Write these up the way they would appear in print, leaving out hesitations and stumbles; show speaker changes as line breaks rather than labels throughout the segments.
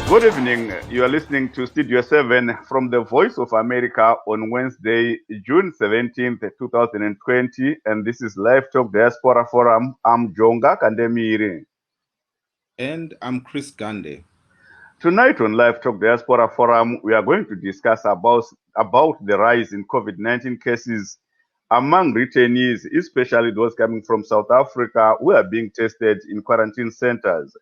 Good evening. You are listening to Studio 7 from the Voice of America on Wednesday, June 17th, 2020. And this is LiveTalk Diaspora Forum. I'm Jonga Kandemiri.
And I'm Chris Gande.
Tonight on LiveTalk Diaspora Forum, we are going to discuss about the rise in COVID-19 cases among returnees, especially those coming from South Africa who are being tested in quarantine centers.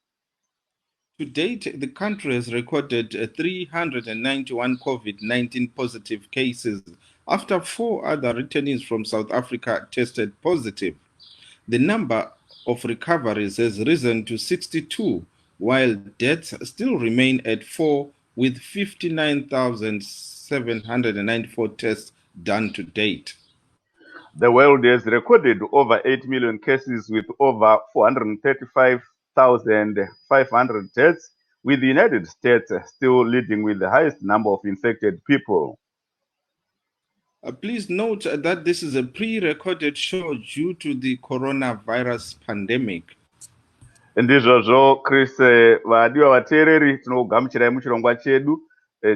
To date, the country has recorded 391 COVID-19 positive cases after 4 other returnees from South Africa tested positive. The number of recoveries has risen to 62, while deaths still remain at 4, with 59,794 tests done to date.
The world has recorded over 8 million cases with over 435,500 deaths, with the United States still leading with the highest number of infected people.
Please note that this is a pre-recorded show due to the coronavirus pandemic.
Ndizvozvo Chris, vadiwa vateereri, tinokugamuchirai muchirongwa chedu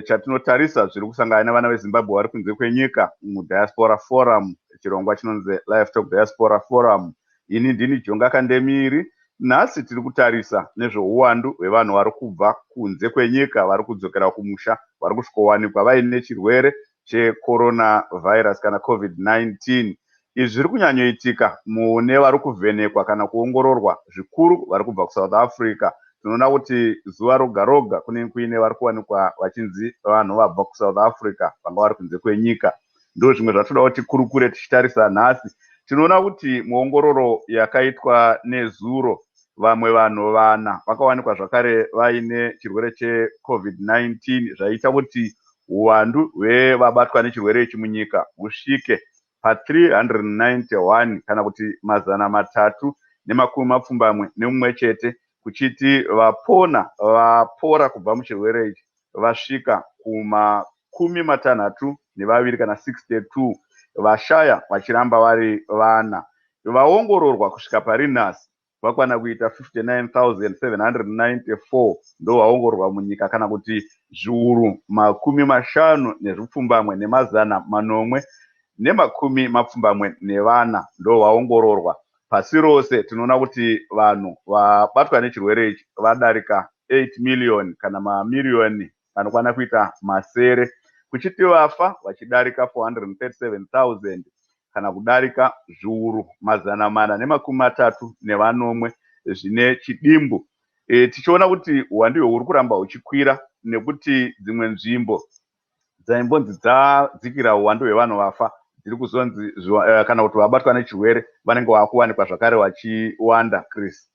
chatinotarisa zviri kusangana nevana veZimbabwe vari kunze kwenyika muDiaspora Forum, chirongwa chinonzi LiveTalk Diaspora Forum. Ini ndini Jonga Kandemiri. Nhasi tiri kutarisa nezveuwandu hwevanhu vari kubva kunze kwenyika vari kudzokera kumusha, vari kusvikowanikwa vaine chirwere checoronavirus kana COVID-19. Izvi zviri kunyanyoitika mune vari kuvhenekwa kana kuongororwa zvikuru vari kubva kuSouth Africa. Tinoona kuti zuva roga roga kunenge kuine vari kuwanikwa vachinzi vanhu vabva kuSouth Africa vanga vari kunze kwenyika. Ndo zvimwe zvatoda kuti kurukure tichitarisa nhasi. Tinoona kuti muongororo yakaitwa nezuro, vamwe vanhu 4 vakawanikwa zvakare vaine chirwere cheCovid-19, zvaita kuti uwandu hwevabatwa nechirwere ichi munyika husvike pa391 kana kuti 321 chete, kuchiti vapora kubva muchirwere ichi vasvika kuma62 kana 62, vashaya vachiramba vari 4. Vaongororwa kusvika pari nhasi vakwana kuita 59,794 ndo vaongororwa munyika, kana kuti zviuru 50,804 ndo vaongororwa. Pasi rose tinoona kuti vanhu vabatwa nechirwere ichi vadarika 8 million kana mamiliyoni anokwana kuita masere, kuchiti vafa vachidarika 437,000 kana kudarika zviuru 434 zvine chidimbu. Tichiona kuti uwandu huri kuramba huchikwira, nekuti dzimwe nzvimbo dzaimbonzi dzadzikira uwandu hwevanhu vafa dziri kuzonzi kana kuti vabatwa nechirwere vanenge vakuwanikwa zvakare vachiwanda. Chris.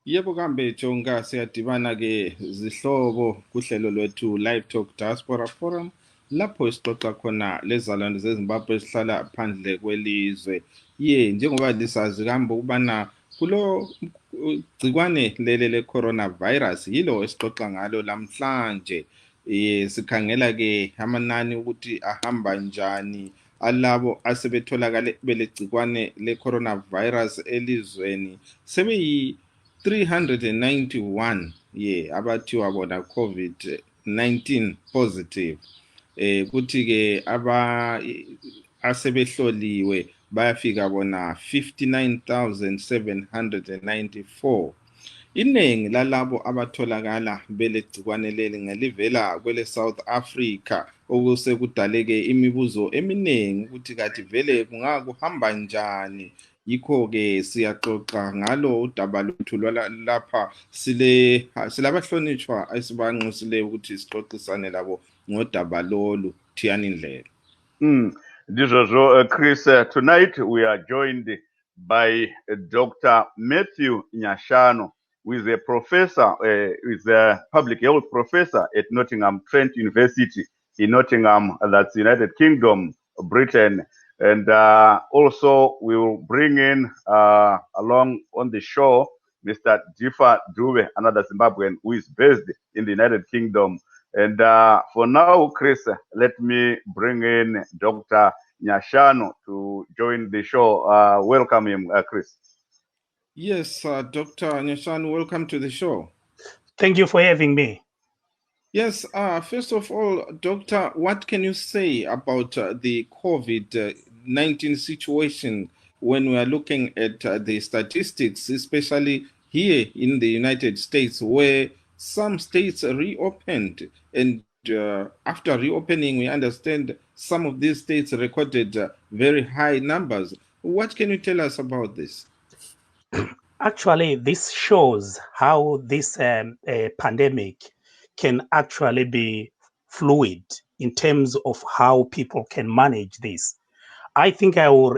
Yebo kambe Jonga, siyadibana ke zihlobo kuhlelo lwethu LiveTalk Diaspora Forum, lapho sixoxa khona lezalwane zeZimbabwe esihlala phandle kwelizwe. Njengoba lisazi kambe ukubana kulo gcikwane lele le-coronavirus yilo esixoxa ngalo lamhlanje. Sikhangela ke amanani ukuthi ahamba njani alabo asebetholakale belegcikwane le-coronavirus elizweni. Sebeyi 391 abathiwa bona COVID-19 positive. Kuthi ke asebehloliwe bayafika bona 59,794. Iningi lalabo abatholakala belegcikwane leli ngelivela kwele South Africa, okusekudaleke imibuzo eminingi ukuthi kathi vele kungakuhamba njani. Yikho ke siyaxoxa ngalo udaba lwethu lapha silabahlonishwa esibanxusile ukuthi sixoxisane labo ngodaba lolu. Thiyani indlela.
Ndizvozvo Chris, tonight we are joined by Dr. Matthew Nyashano, who is a professor, is a public health professor at Nottingham Trent University in Nottingham, that's United Kingdom, Britain. And also we will bring in along on the show Mr. Jifa Dube, another Zimbabwean who is based in the United Kingdom. And for now, Chris, let me bring in Dr. Nyashano to join the show. Welcome him, Chris.
Yes, Dr. Nyashano, welcome to the show.
Thank you for having me.
Yes, first of all, Doctor, what can you say about the COVID-19 situation when we are looking at the statistics, especially here in the United States, where some states reopened, and after reopening, we understand some of these states recorded very high numbers. What can you tell us about this?
Actually, this shows how this pandemic can actually be fluid in terms of how people can manage this. I think I will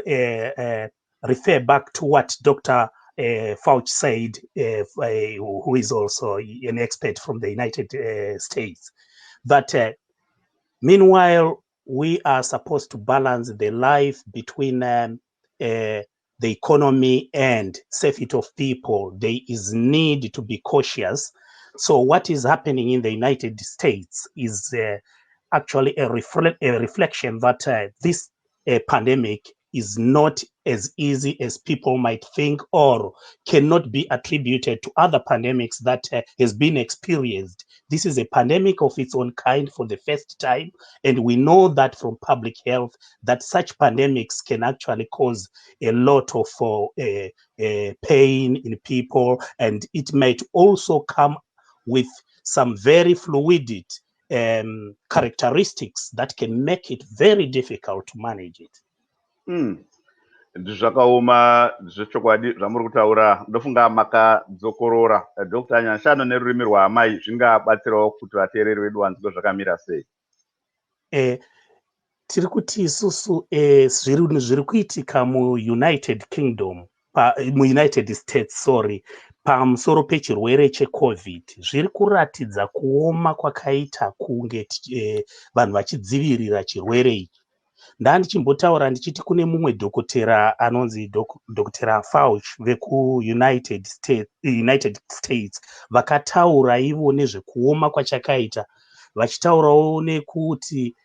refer back to what Dr. Fauci said, who is also an expert from the United States, that meanwhile, we are supposed to balance the life between the economy and safety of people. There is need to be cautious. So what is happening in the United States is actually a reflection that this pandemic is not as easy as people might think, or cannot be attributed to other pandemics that has been experienced. This is a pandemic of its own kind for the first time, and we know that from public health that such pandemics can actually cause a lot of pain in people, and it might also come with some very fluidity characteristics that can make it very difficult to manage it.
Zvakaoma zvechokwadi zvamuri kutaura. Ndofunga makadzokorora. Dr. Nyashano nerurimi rwaamai zvingabatsirawo kuti vateereri vedu vanzwe zvakamira sei?
Tiri kuti isusu zviri kuitika muUnited Kingdom, muUnited States, sorry, pamusoro pechirwere cheCovid zviri kuratidza kuoma kwakaita kunge vanhu vachidzivirira chirwere ichi. Ndandichimbotaura ndichiti kune mumwe dhokotera anonzi Dr. Fauci vekuUnited States vakataura ivo nezvekuoma kwachakaita, vachitaurawo nekuti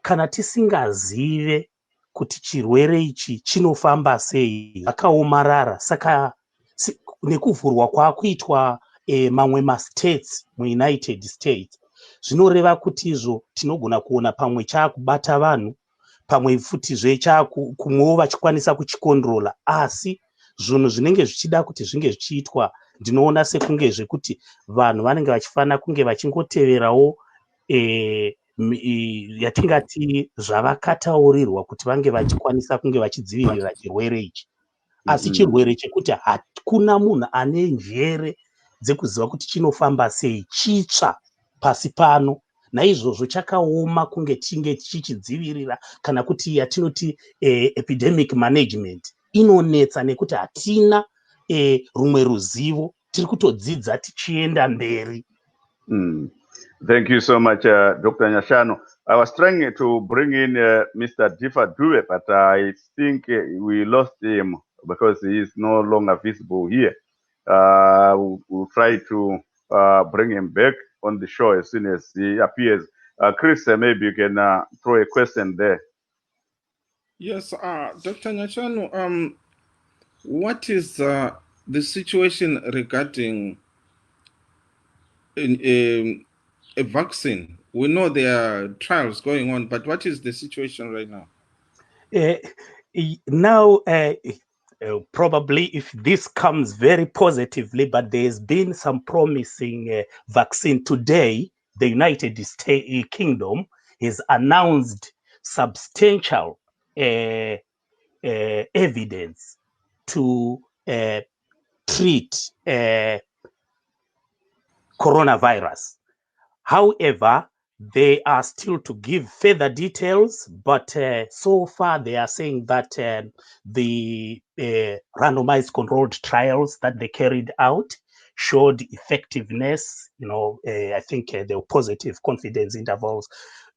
kana tisingazive kuti chirwere ichi chinofamba sei, akaomarara. Saka nekuvhurwa kwakuitwa mamwe mastates muUnited States zvinoreva kuti izvo tinogona kuona pamwe chaakubata vanhu, pamwe futizve kumwewo vachikwanisa kuchikondrola, asi zvinhu zvinenge zvichida kuti zvinge zvichiitwa ndinoona sekunge zvekuti vanhu vanenge vachifana kunge vachingoteverawo yatingati zvavakataurirwa kuti vange vachikwanisa kunge vachidzivirira chirwere ichi. Asi chirwere chekuti hakuna munhu ane njere dzekuziva kuti chinofamba sei, chitsva pasi pano. Naizvozvo chakaoma kunge tinge tichichidzivirira, kana kuti yatinoti epidemic management inonetsa nekuti hatina rumwe ruzivo, tiri kutodzidza tichienda mberi.
Thank you so much, Dr. Nyashano. I was trying to bring in Mr. Difa Dube, but I think we lost him because he is no longer visible here. We'll try to bring him back on the show as soon as he appears. Chris, maybe you can throw a question there.
Yes, Dr. Nyashano, what is the situation regarding a vaccine? We know there are trials going on, but what is the situation right now?
Now, probably if this comes very positively, but there's been some promising vaccine today. The United States Kingdom has announced substantial evidence to treat coronavirus. However, they are still to give further details, but so far they are saying that the randomized controlled trials that they carried out showed effectiveness. I think there were positive confidence intervals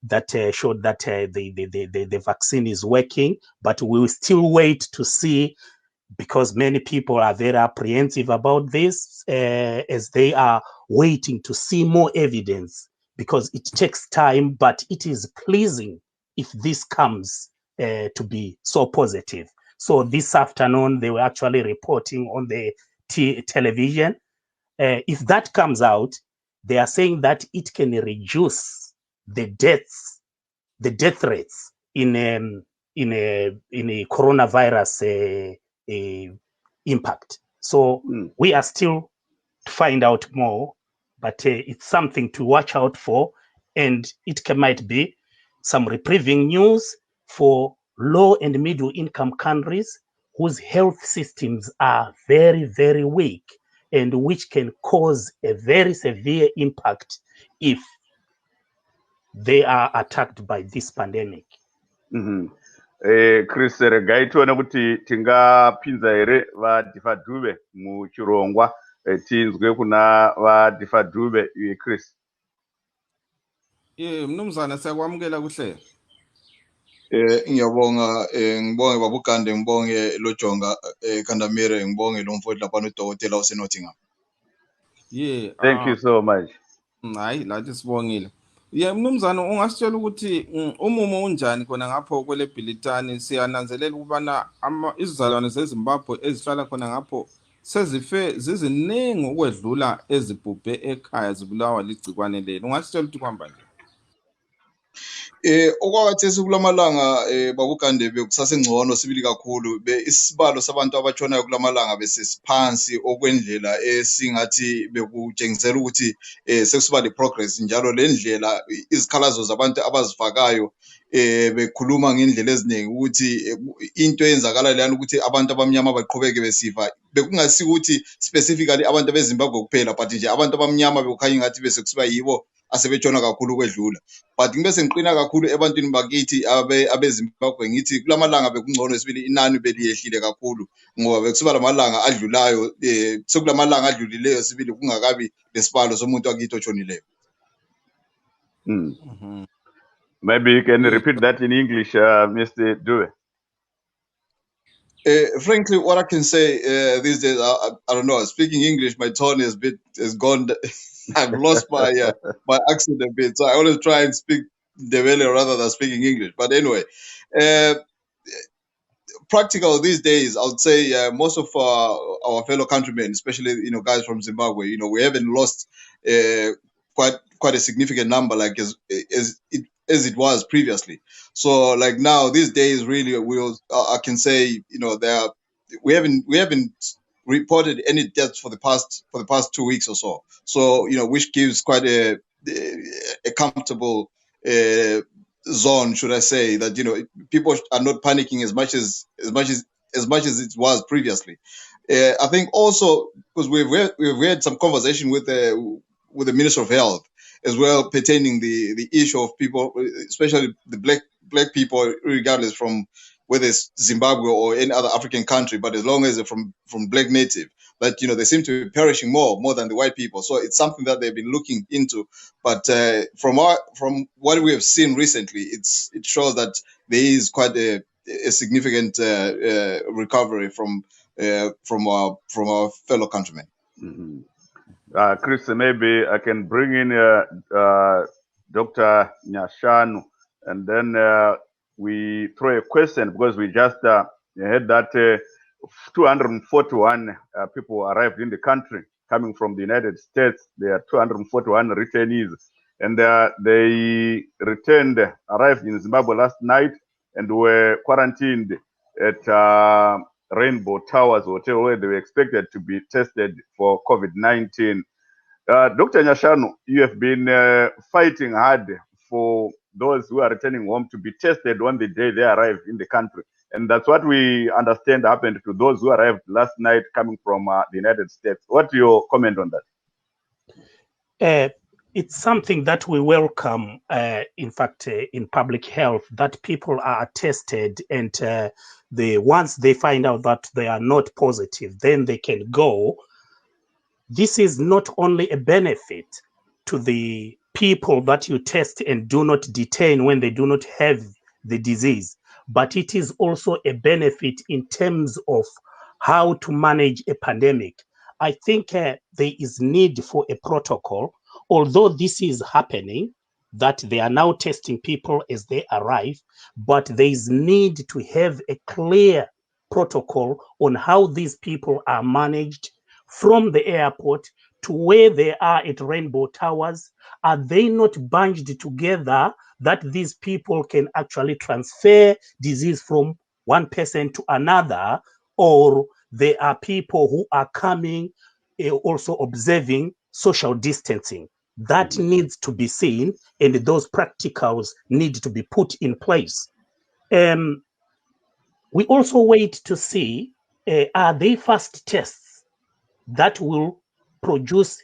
that showed that the vaccine is working, but we will still wait to see, because many people are very apprehensive about this as they are waiting to see more evidence, because it takes time, but it is pleasing if this comes to be so positive. So this afternoon, they were actually reporting on the television. If that comes out, they are saying that it can reduce the death rates in a coronavirus impact. So we are still to find out more, but it's something to watch out for, and it might be some reprieving news for low and middle income countries whose health systems are very, very weak, and which can cause a very severe impact if they are attacked by this pandemic.
Chris regai tione kuti tingapinza here vadhifadhube muchirongwa tinzwe kuna vadhifadhube iwe Chris.
Mnumzana siyakwamukela kuhle.
Ngiyabonga ngibonge babugande ngibonge lojonga Kandamire ngibonge lo mfowethu lapha nodokotela oseNottingham.
Thank you so much.
Hayi lathi sibongile. Mnumzana ungasitshela ukuthi umumo unjani khona ngapho kwele Bhilitani? Siyananzelela ukubana izizalwane zeZimbabwe ezihlala khona ngapho sezife ziziningi ukwedlula ezibhubhe ekhaya zibulawa ligcikwane leli. Ungasitshela ukuthi kwamba nje?
Okwakhathesi kulamalanga babugande bekusasengcono sibili kakhulu isibalo sabantu abatshonayo kulamalanga besesiphansi okwendlela esingathi bekutshengisela ukuthi sekusiba le-progress njalo le ndlela izikhalazo zabantu abazifakayo bekhuluma ngendlela eziningi ukuthi into eyenzakala leyana ukuthi abantu abamnyama baqhubeke besifa bekungasiko ukuthi specifically abantu beZimbabwe kuphela, but nje abantu abamnyama bekukhanya ngathi bese kusiba yibo asebetshona kakhulu kwedlula. But ngibese ngiqina kakhulu ebantwini bakithi abeZimbabwe ngithi kulamalanga bekungcono esibili inani beliyehlile kakhulu ngoba bekusiba lamalanga adlulayo sekulamalanga adlulileyo sibili kungakabi lesibalo somuntu akithi otshonileyo.
Maybe you can repeat that in English, Mr. Dube.
Frankly, what I can say these days, I don't know. Speaking English, my tone has gone. I've lost my my accent a bit, so I always try and speak Ndebele rather than speaking English. But anyway, practical these days, I would say most of our fellow countrymen, especially guys from Zimbabwe, we haven't lost quite a significant number like as it was previously. So like now these days, really, I can say we haven't reported any deaths for the past 2 weeks or so. So which gives quite a comfortable zone, should I say, that people are not panicking as much as it was previously. I think also because we've had some conversation with the Minister of Health as well pertaining the issue of people, especially the black people, regardless from whether it's Zimbabwe or any other African country, but as long as they're from black native, that they seem to be perishing more than the white people. So it's something that they've been looking into. But from what we have seen recently, it shows that there is quite a significant recovery from our fellow countrymen.
Chris, maybe I can bring in Dr. Nyashanu, and then we throw a question because we just heard that 241 people arrived in the country coming from the United States. There are 241 returnees, and they arrived in Zimbabwe last night and were quarantined at Rainbow Towers Hotel, where they were expected to be tested for COVID-19. Dr. Nyashanu, you have been fighting hard for those who are returning home to be tested on the day they arrived in the country. And that's what we understand happened to those who arrived last night coming from the United States. What's your comment on
that? It's something that we welcome, in fact, in public health, that people are tested, and once they find out that they are not positive, then they can go. This is not only a benefit to the people that you test and do not detain when they do not have the disease, but it is also a benefit in terms of how to manage a pandemic. I think there is need for a protocol, although this is happening, that they are now testing people as they arrive, but there is need to have a clear protocol on how these people are managed from the airport to where they are at Rainbow Towers? Are they not bunched together that these people can actually transfer disease from one person to another? Or there are people who are coming also observing social distancing? That needs to be seen, and those practicals need to be put in place. We also wait to see, are they fast tests that will produce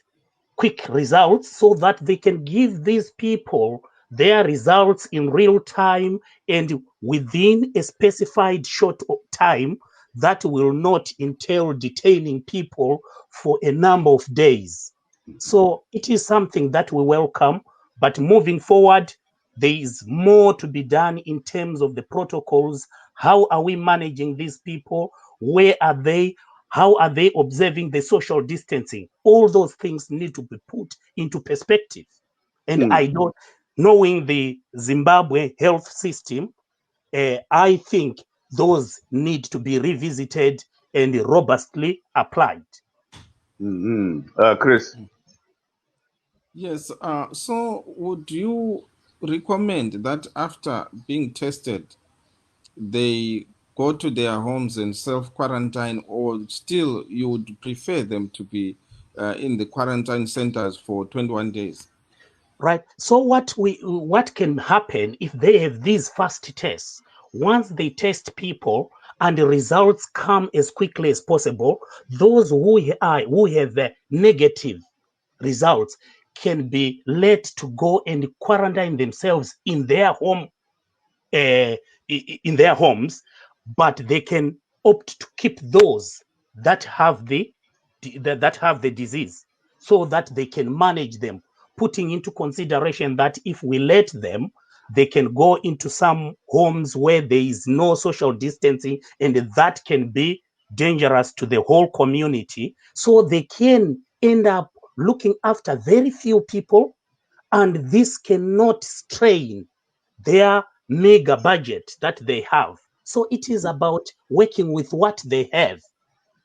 quick results so that they can give these people their results in real time and within a specified short time that will not entail detaining people for a number of days. So it is something that we welcome, but moving forward, there is more to be done in terms of the protocols. How are we managing these people? Where are they? How are they observing the social distancing? All those things need to be put into perspective. And I don't, knowing the Zimbabwe health system, I think those need to be revisited and robustly applied.
Chris.
Yes. So would you recommend that after being tested, they go to their homes and self-quarantine, or still you would prefer them to be in the quarantine centers for 21 days?
Right. So what can happen if they have these fast tests? Once they test people and the results come as quickly as possible, those who have negative results can be let to go and quarantine themselves in their home, in their homes, but they can opt to keep those that have the disease, so that they can manage them, putting into consideration that if we let them, they can go into some homes where there is no social distancing, and that can be dangerous to the whole community. So they can end up looking after very few people, and this cannot strain their mega budget that they have. So it is about working with what they have.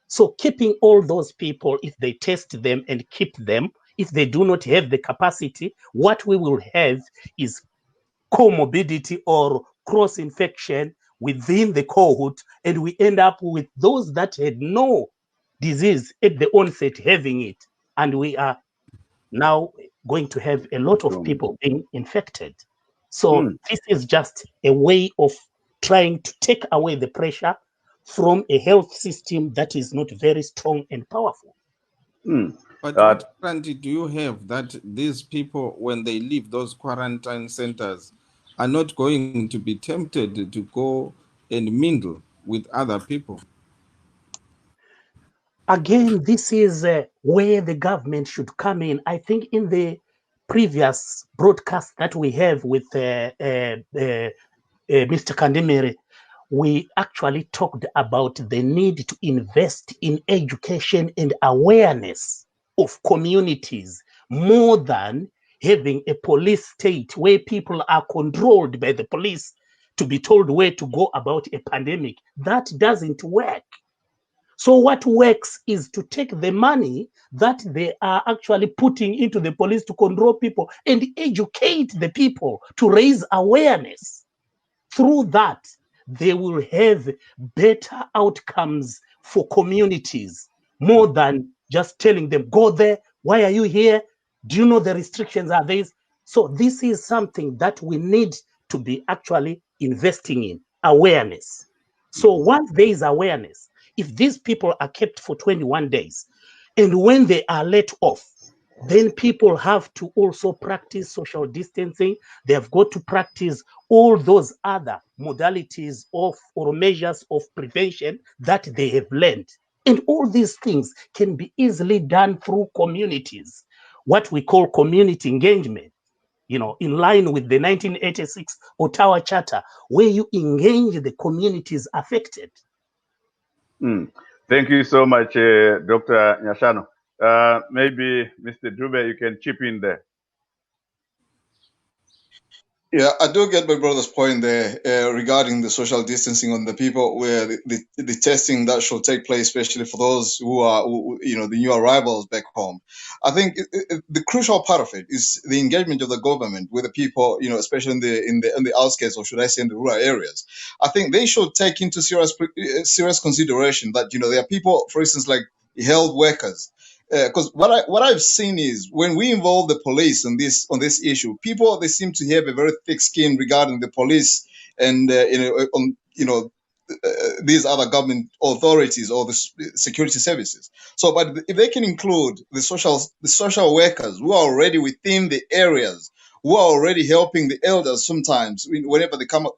So keeping all those people, if they test them and keep them, if they do not have the capacity, what we will have is comorbidity or cross-infection within the cohort, and we end up with those that had no disease at the onset having it, and we are now going to have a lot of people being infected. So this is just a way of trying to take away the pressure from a health system that is not very strong and powerful.
But what guarantee do you have that these people, when they leave those quarantine centers, are not going to be tempted to go and mingle with other people?
Again, this is where the government should come in. I think in the previous broadcast that we have with Mr. Kandemere, we actually talked about the need to invest in education and awareness of communities more than having a police state where people are controlled by the police to be told where to go about a pandemic. That doesn't work. So what works is to take the money that they are actually putting into the police to control people and educate the people to raise awareness. Through that, they will have better outcomes for communities, more than just telling them, go there, why are you here? Do you know the restrictions are these? So this is something that we need to be actually investing in, awareness. So once there is awareness, if these people are kept for 21 days, and when they are let off, then people have to also practice social distancing. They have got to practice all those other modalities of or measures of prevention that they have learned. And all these things can be easily done through communities, what we call community engagement, in line with the 1986 Ottawa Charter, where you engage the communities affected.
Thank you so much, Dr. Nyashano. Maybe Mr. Dube, you can chip in there.
Yeah, I do get my brother's point there regarding the social distancing on the people where the testing that should take place, especially for those who are, the new arrivals back home. I think the crucial part of it is the engagement of the government with the people, especially in the outskirts, or should I say in the rural areas. I think they should take into serious consideration that, there are people, for instance, like health workers, because what I've seen is when we involve the police on this issue, people, they seem to have a very thick skin regarding the police and these other government authorities or the security services. So, but if they can include the social workers who are already within the areas, who are already helping the elders sometimes whenever they come up,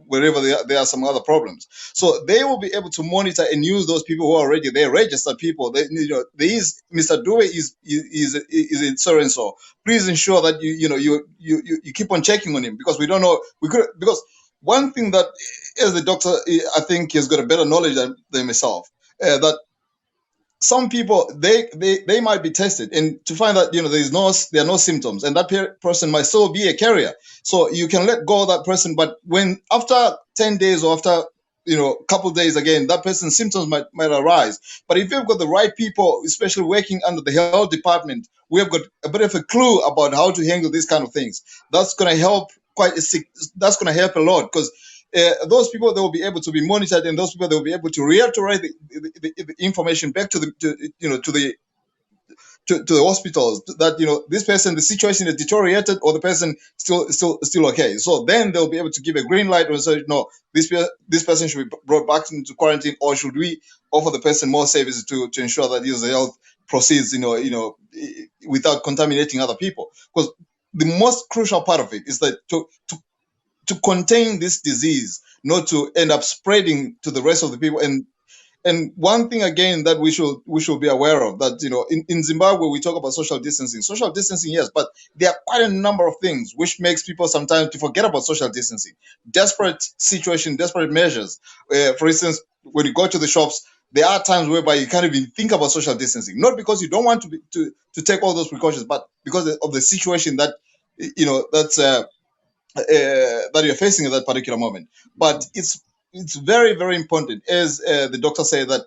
wherever there are some other problems. So they will be able to monitor and use those people who are already there, registered people. These Mr. Dube is in so and so. Please ensure that you keep on checking on him, because we don't know, because one thing that, as the doctor, I think he's got a better knowledge than myself, that some people, they might be tested and to find that there are no symptoms, and that person might still be a carrier. So you can let go of that person, but when after 10 days or after a couple of days again, that person's symptoms might arise. But if you've got the right people, especially working under the health department, we have got a bit of a clue about how to handle these kind of things. That's going to help that's going to help a lot, because those people, they will be able to be monitored, and those people, they will be able to reiterate the information back to the hospitals that this person, the situation is deteriorated, or the person still okay. So then they'll be able to give a green light and say, no, this person should be brought back into quarantine, or should we offer the person more services to ensure that his health proceeds without contaminating other people. Because the most crucial part of it is that to contain this disease, not to end up spreading to the rest of the people. And one thing again that we should be aware of, that in Zimbabwe we talk about social distancing, yes, but there are quite a number of things which makes people sometimes to forget about social distancing. Desperate situation, desperate measures. For instance, when you go to the shops, there are times whereby you can't even think about social distancing, not because you don't want to take all those precautions, but because of the situation that that's that you're facing at that particular moment. But it's very, very important, as the doctor said, that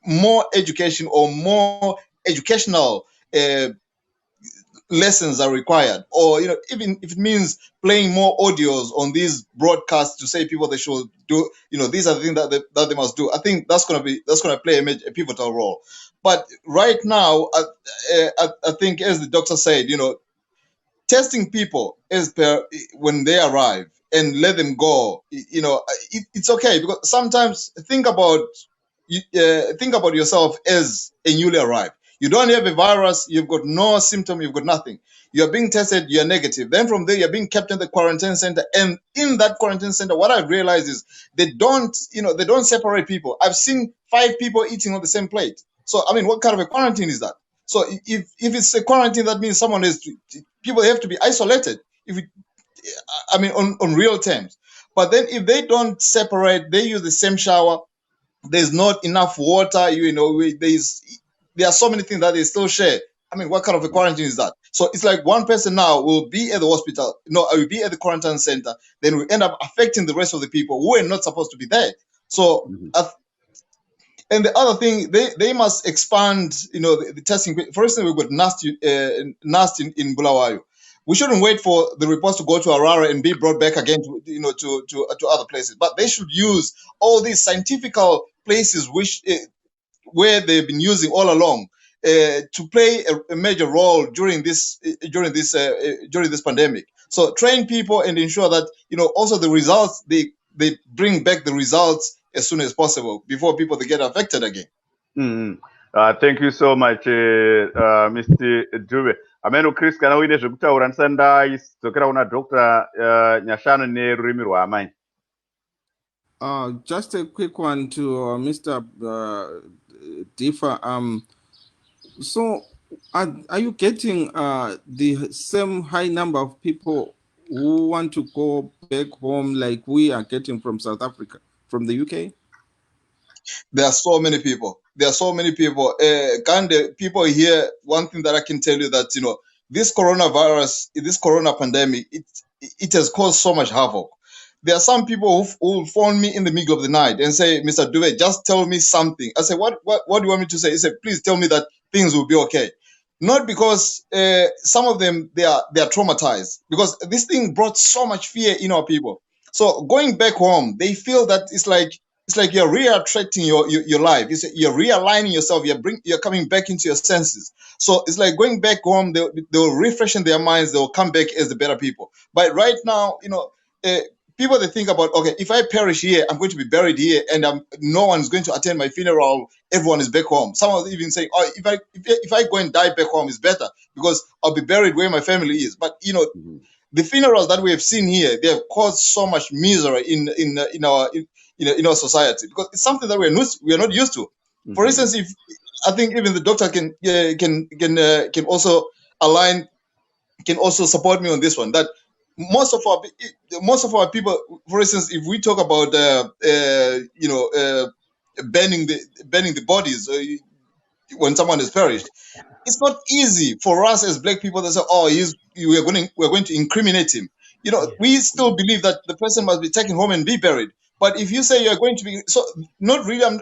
more education or more educational lessons are required, or even if it means playing more audios on these broadcasts to say people they should do, these are the things that they must do. I think that's gonna play a pivotal role. But right now, I think, as the doctor said, testing people as per when they arrive and let them go, it's okay, because sometimes think about yourself as a newly arrived. You don't have a virus, you've got no symptom, you've got nothing. You're being tested, you're negative. Then from there, you're being kept in the quarantine center. And in that quarantine center, what I've realized is they don't separate people. I've seen 5 people eating on the same plate. So, I mean, what kind of a quarantine is that? So if it's a quarantine, that means people have to be isolated. On real terms. But then if they don't separate, they use the same shower, there's not enough water, there are so many things that they still share. I mean, what kind of a quarantine is that? So it's like one person now will be at the hospital, will be at the quarantine center, then we end up affecting the rest of the people who are not supposed to be there. So and the other thing, they must expand, the testing. For instance, we've got NAST in Bulawayo. We shouldn't wait for the reports to go to Harare and be brought back again to other places. But they should use all these scientific places where they've been using all along to play a major role during this pandemic. So train people and ensure that also the results, they bring back the results as soon as possible before people they get affected again.
Thank you so much, Mr. Dube. Ameno Chris, kana uine zvekutaura ndisadzokera kuna Dr. Nyashanu nerurimi rwaamai.
Just a quick one to Mr. Difa. So are you getting the same high number of people who want to go back home like we are getting from South Africa, from the UK?
There are so many people. People here, one thing that I can tell you that, this coronavirus, this corona pandemic, it has caused so much havoc. There are some people who phone me in the middle of the night and say, Mr. Dube, just tell me something. I say, what do you want me to say? He said, please tell me that things will be okay. Not because some of them, they are traumatized, because this thing brought so much fear in our people. So going back home, they feel that it's like you're reattracting your life. You're realigning yourself. You're coming back into your senses. So it's like going back home. They'll refreshen their minds. They'll come back as the better people. But right now, people, they think about, okay, if I perish here, I'm going to be buried here, and no one's going to attend my funeral. Everyone is back home. Some are even saying, oh, if I go and die back home, it's better because I'll be buried where my family is. But the funerals that we have seen here, they have caused so much misery in our society, because it's something that we are not used to. For instance, if I think even the doctor can also align, can also support me on this one, that most of our people, for instance, if we talk about burning the bodies when someone has perished, it's not easy for us as black people to say, oh, we're going to incriminate him. We still believe that the person must be taken home and be buried. But if you say you're going to be, so not really, I'm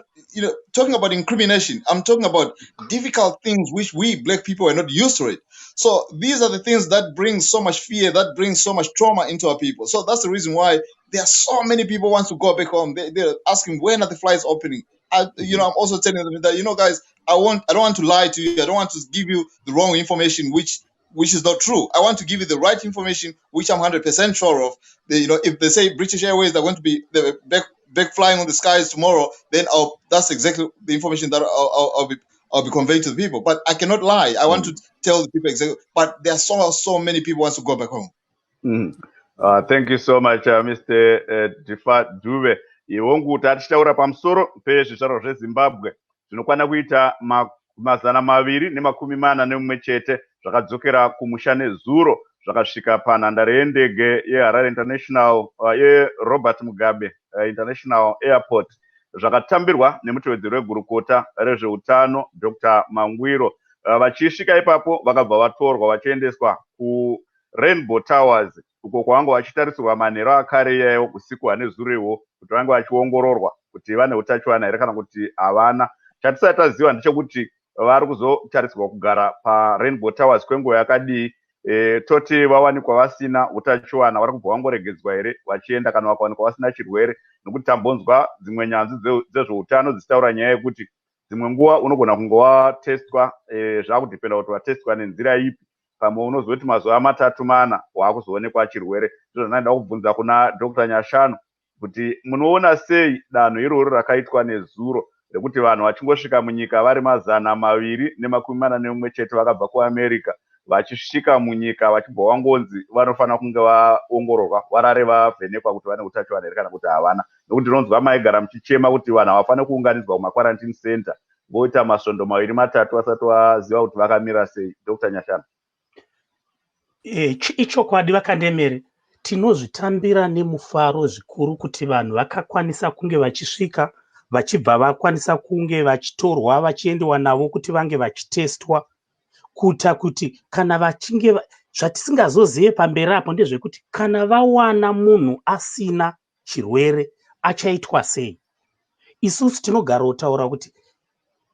talking about incrimination. I'm talking about difficult things which we black people are not used to it. So these are the things that bring so much fear, that brings so much trauma into our people. So that's the reason why there are so many people want to go back home. They're asking, when are the flights opening? I'm also telling them that, guys, I don't want to lie to you. I don't want to give you the wrong information, which is not true. I want to give you the right information, which I'm 100% sure of. If they say British Airways are going to be back flying on the skies tomorrow, then that's exactly the information that I'll be conveying to the people. But I cannot lie. I want to tell the people exactly. But there are so many people who want to go back home.
Thank you so much, Mr. Difa Dube. Iwongu tatichaura pamusoro pezvizvarwa zveZimbabwe zvinokwana kuita 241 chete zvakadzokera kumusha nezuro zvakasvika panhandare yendege yeHarare International yeRobert Mugabe International Airport, zvakatambirwa nemutevedzeri wegurukota rezveutano Dr. Mangwiro. Vachisvika ipapo vakabva vatorwa vachiendeswa kuRainbow Towers, uko kwavanga vachitarisirwa manheru akare iyayo usiku hanezurehwo kuti vange vachiongororwa kuti vane utachiwana here kana kuti havana. Chatisati taziva ndechekuti vari kuzotarisirwa kugara paRainbow Towers kwenguva yakadii. Toti vawanikwa vasina utachiwana vari kubva vangoregedzwa here vachienda kana vakawanikwa vasina chirwere, nokuti tambonzwa dzimwe nyanzvi dzezveutano dzichitaura nyaya yekuti dzimwe nguva unogona kunge watestwa zvakudhipenda kuti watestwa nenzira ipi, pamwe unozoti mazuva 3-4 waakuzoonekwa chirwere. Ndizvo zvandinoda kubvunza kuna Dr. Nyashanu kuti munoona sei danho iroro rakaitwa nezuro rekuti vanhu vachingosvika munyika vari 241 chete vakabva kuAmerica vachisvika munyika vachibva vangonzi vanofanira kunge vaongororwa, varare vavhenekwa kuti vane utachiwana here kana kuti havana, nokuti ndinonzwa maigara muchichema kuti vanhu havafaniri kuunganidzwa kumaquarantine center voita masvondo 2-3 vasati vaziva kuti vakamira sei. Dr. Nyashanu.
Ichokwadi vakandemere, tinozvitambira nemufaro zvikuru kuti vanhu vakakwanisa kunge vachisvika vachibva vakwanisa kunge vachitorwa vachiendewa navo kuti vange vachitestwa, kuita kuti kana vachinge zvatisingazozive pamberi apo ndezvekuti kana vawana munhu asina chirwere achaitwa sei. Isusu tinogara kutaura kuti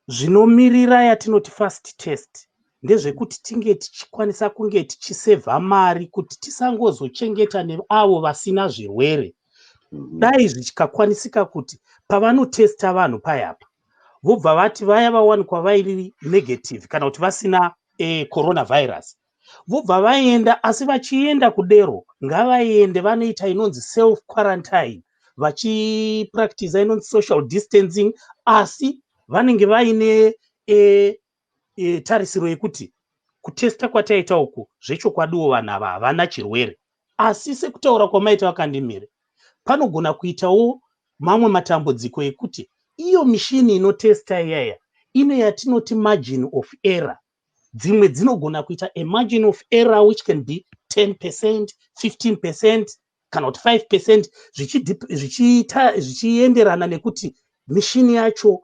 zvinomiririra yatinoti first test ndezvekuti tinge tichikwanisa kunge tichisevha mari kuti tisangozochengeta neavo vasina zvirwere. Dai zvichikakwanisika kuti pavanotesta vanhu payapa vobva vati vaya vawanikwa vairi negative kana kuti vasina coronavirus vobva vaenda, asi vachienda kudero ngavaende vanoita inonzi self quarantine vachipractice inonzi social distancing, asi vanenge vaine tarisiro yekuti kutesta kwataita uku zvechokwadiwo vanhu ava havana chirwere. Asi sekutaura kwamaita vakandimire, panogona kuitawo mamwe matambudziko ekuti iyo mishini inotesta iyaya ine yatinoti margin of error. Dzimwe dzinogona kuita a margin of error which can be 10%, 15% kana kuti 5% zvichienderana nekuti mishini yacho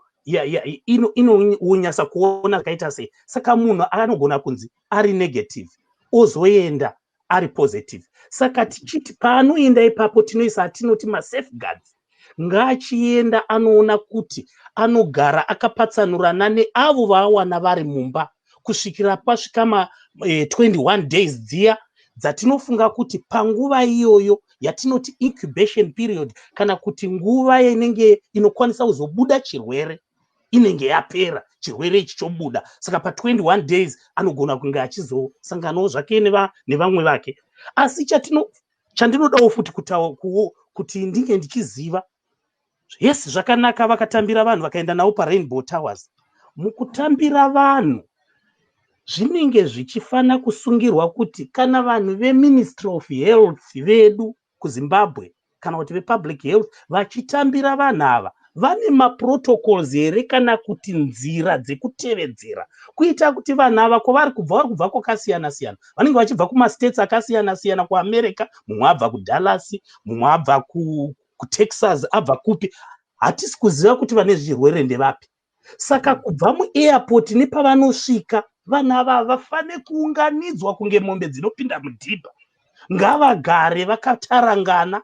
inonyasa kuona zvakaita sei. Saka munhu anogona kunzi ari negative ozoenda ari positive. Saka tichiti paanoenda ipapo tinoisa atinoti masafeguards, ngaachienda anoona kuti anogara akapatsanurana neavo vaawana vari mumba kusvikira pasvika 21 days dziya dzatinofunga kuti panguva iyoyo yatinoti incubation period, kana kuti nguva inenge inokwanisa kuzobuda chirwere inenge yapera, chirwere ichi chobuda. Saka pa 21 days anogona kunge achizosanganawo zvake nevamwe vake. Asi chandinodawo futi kuti ndinge ndichiziva, yes, zvakanaka vakatambira vanhu vakaenda navo paRainbow Towers. Mukutambira vanhu zvinenge zvichifana kusungirwa kuti kana vanhu veMinistry of Health vedu kuZimbabwe kana kuti vePublic Health vachitambira vanhu ava vane maprotocols here kana kuti nzira dzekutevedzera kuita kuti vanhu ava kwavari kubva kwakasiyana-siyana. Vanenge vachibva kumastates akasiyana-siyana, kuAmerica, mumwe abva kuDallas, mumwe abva kuTexas, abva kupi. Hatisi kuziva kuti vane zvirwere ndevapi. Saka kubva muairport nepavanosvika vanhu ava vafane kuunganidzwa kunge mombe dzinopinda mudhibha. Ngavagare vakatarangana,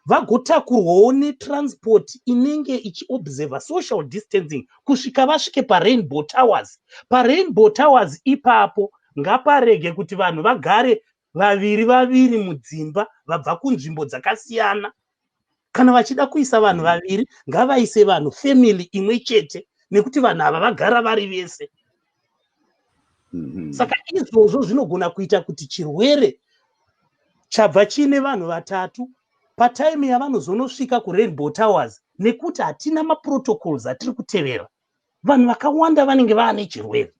vagotakurwawo netransport inenge ichiobserva social distancing kusvika vasvike paRainbow Towers. PaRainbow Towers ipapo ngaparege kuti vanhu vagare vaviri mudzimba vabva kunzvimbo dzakasiyana. Kana vachida kuisa vanhu vaviri ngavaise vanhu family imwe chete, nekuti vanhu ava vagara vari vese. Saka izvozvo zvinogona kuita kuti chirwere chabva chine vanhu vatatu patime yavanozonosvika kuRainbow Towers, nekuti hatina maprotocols atiri kutevera. Vanhu vakawanda vanenge vaane chirwere.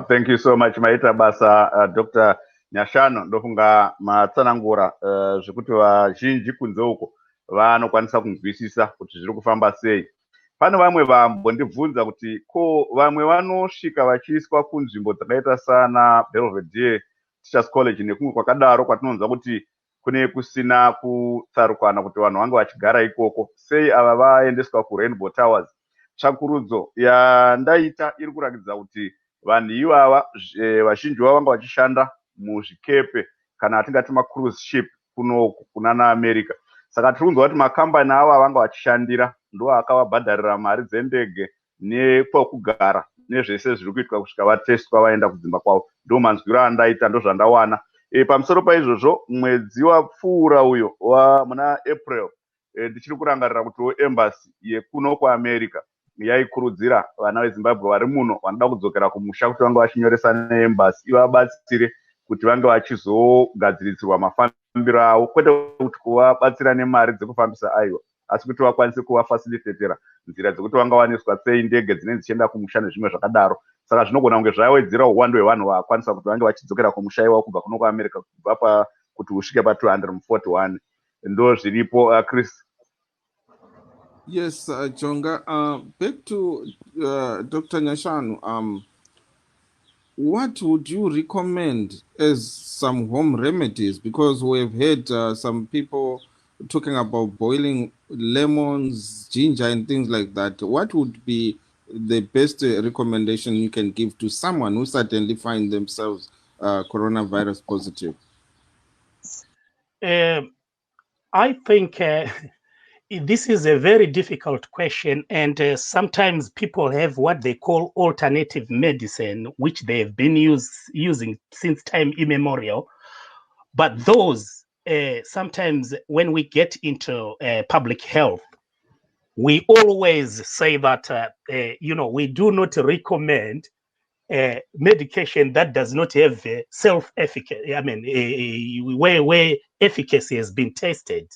Thank you so much. Maita basa Dr. Nyashano, ndofunga matsanangura zvekuti vazhinji kunze uko vanokwanisa kunzwisisa kuti zviri kufamba sei. Pane vamwe vambondibvunza kuti ko vamwe vanosvika vachiiswa kunzvimbo dzakaita sana Belvedere Teachers College nekumwe kwakadaro kwatinonzwa kuti kune kusina kutsarukana kuti vanhu vange vachigara ikoko, sei ava vaendeswa kuRainbow Towers? Tsvakurudzo yandaita iri kurakidza kuti vanhu ivava vazhinji vavo vanga vachishanda muzvikepe kana atingati macruise ship kunoku kunana America. Saka tiri kunzwa kuti makambani ava vanga vachishandira ndo akavabhadharira mari dzendege nekwekugara nezvese zviri kuitwa kusvika vatestwa vaenda kudzimba kwavo. Ndo manzwiro andaita, ndo zvandawana. Pamusoro paizvozvo, mwedzi wapfuura uyo muna April, ndichiri kurangarira kuti embassy yekuno kuAmerica yaikurudzira vana veZimbabwe vari muno vanoda kudzokera kumusha kuti vange vachinyoresa neembassy ivabatsire kuti vange vachizogadzirisirwa mafambiro avo, kwete kuti kuvabatsira nemari dzekufambisa aiwa, asi kuti vakwanise kuvafacilitatera nzira dzekuti vanga waniswa sei ndege dzinenge dzichienda kumusha nezvimwe zvakadaro. Saka zvinogona kunge zvawedzera uwandu hwevanhu vakwanisa kuti vange vachidzokera kumusha iwavo kubva kuno kuAmerica kubva kuti usvike pa241. Ndo zviripo. Chris.
Yes, Jonga. Back to Dr. Nyashanu. What would you recommend as some home remedies? Because we've heard some people talking about boiling lemons, ginger, and things like that. What would be the best recommendation you can give to someone who suddenly find themselves coronavirus positive?
I think this is a very difficult question, and sometimes people have what they call alternative medicine, which they have been using since time immemorial. But those, sometimes when we get into public health, we always say that, we do not recommend medication that does not have self-efficacy, where efficacy has been tested.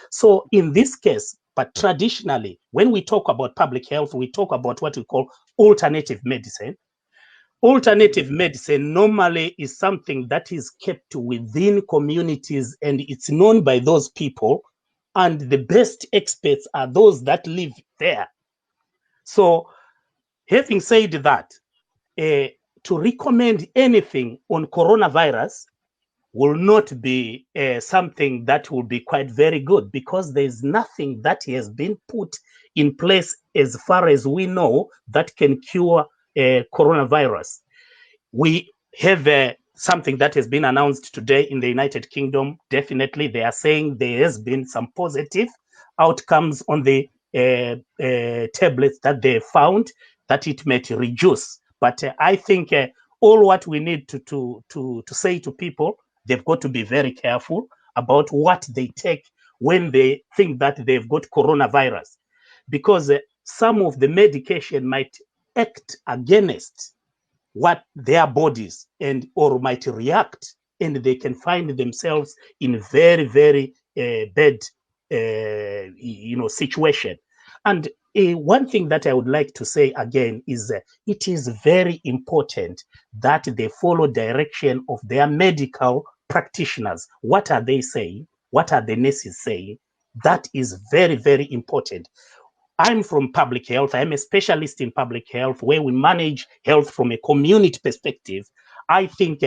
So in this case, but traditionally, when we talk about public health, we talk about what we call alternative medicine. Alternative medicine normally is something that is kept within communities, and it's known by those people, and the best experts are those that live there. So having said that, to recommend anything on coronavirus will not be something that will be quite very good, because there's nothing that has been put in place as far as we know that can cure coronavirus. We have something that has been announced today in the United Kingdom. Definitely, they are saying there has been some positive outcomes on the tablets that they found, that it might reduce. But I think all what we need to say to people, they've got to be very careful about what they take when they think that they've got coronavirus, because some of the medication might act against what their bodies and or might react, and they can find themselves in very, very bad situation. And one thing that I would like to say again is it is very important that they follow direction of their medical practitioners. What are they saying? What are the nurses saying? That is very, very important. I'm from public health. I'm a specialist in public health, where we manage health from a community perspective. I think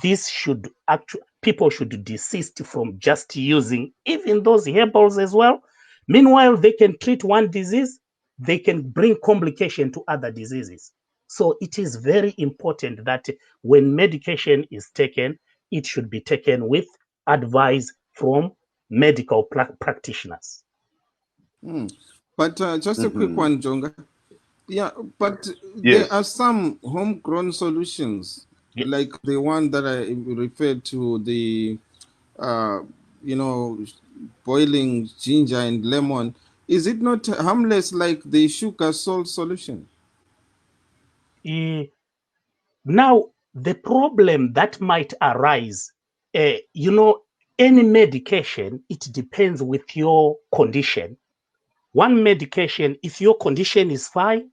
this should actually, people should desist from just using even those herbals as well. Meanwhile, they can treat one disease, they can bring complication to other diseases. So it is very important that when medication is taken, it should be taken with advice from medical practitioners.
But just a quick one, Jonga. Yeah, but
Yes.
there are some homegrown solutions, like the one that I referred to, the, boiling ginger and lemon. Is it not harmless like the sugar salt solution?
Now, the problem that might arise, any medication, it depends with your condition. One medication, if your condition is fine,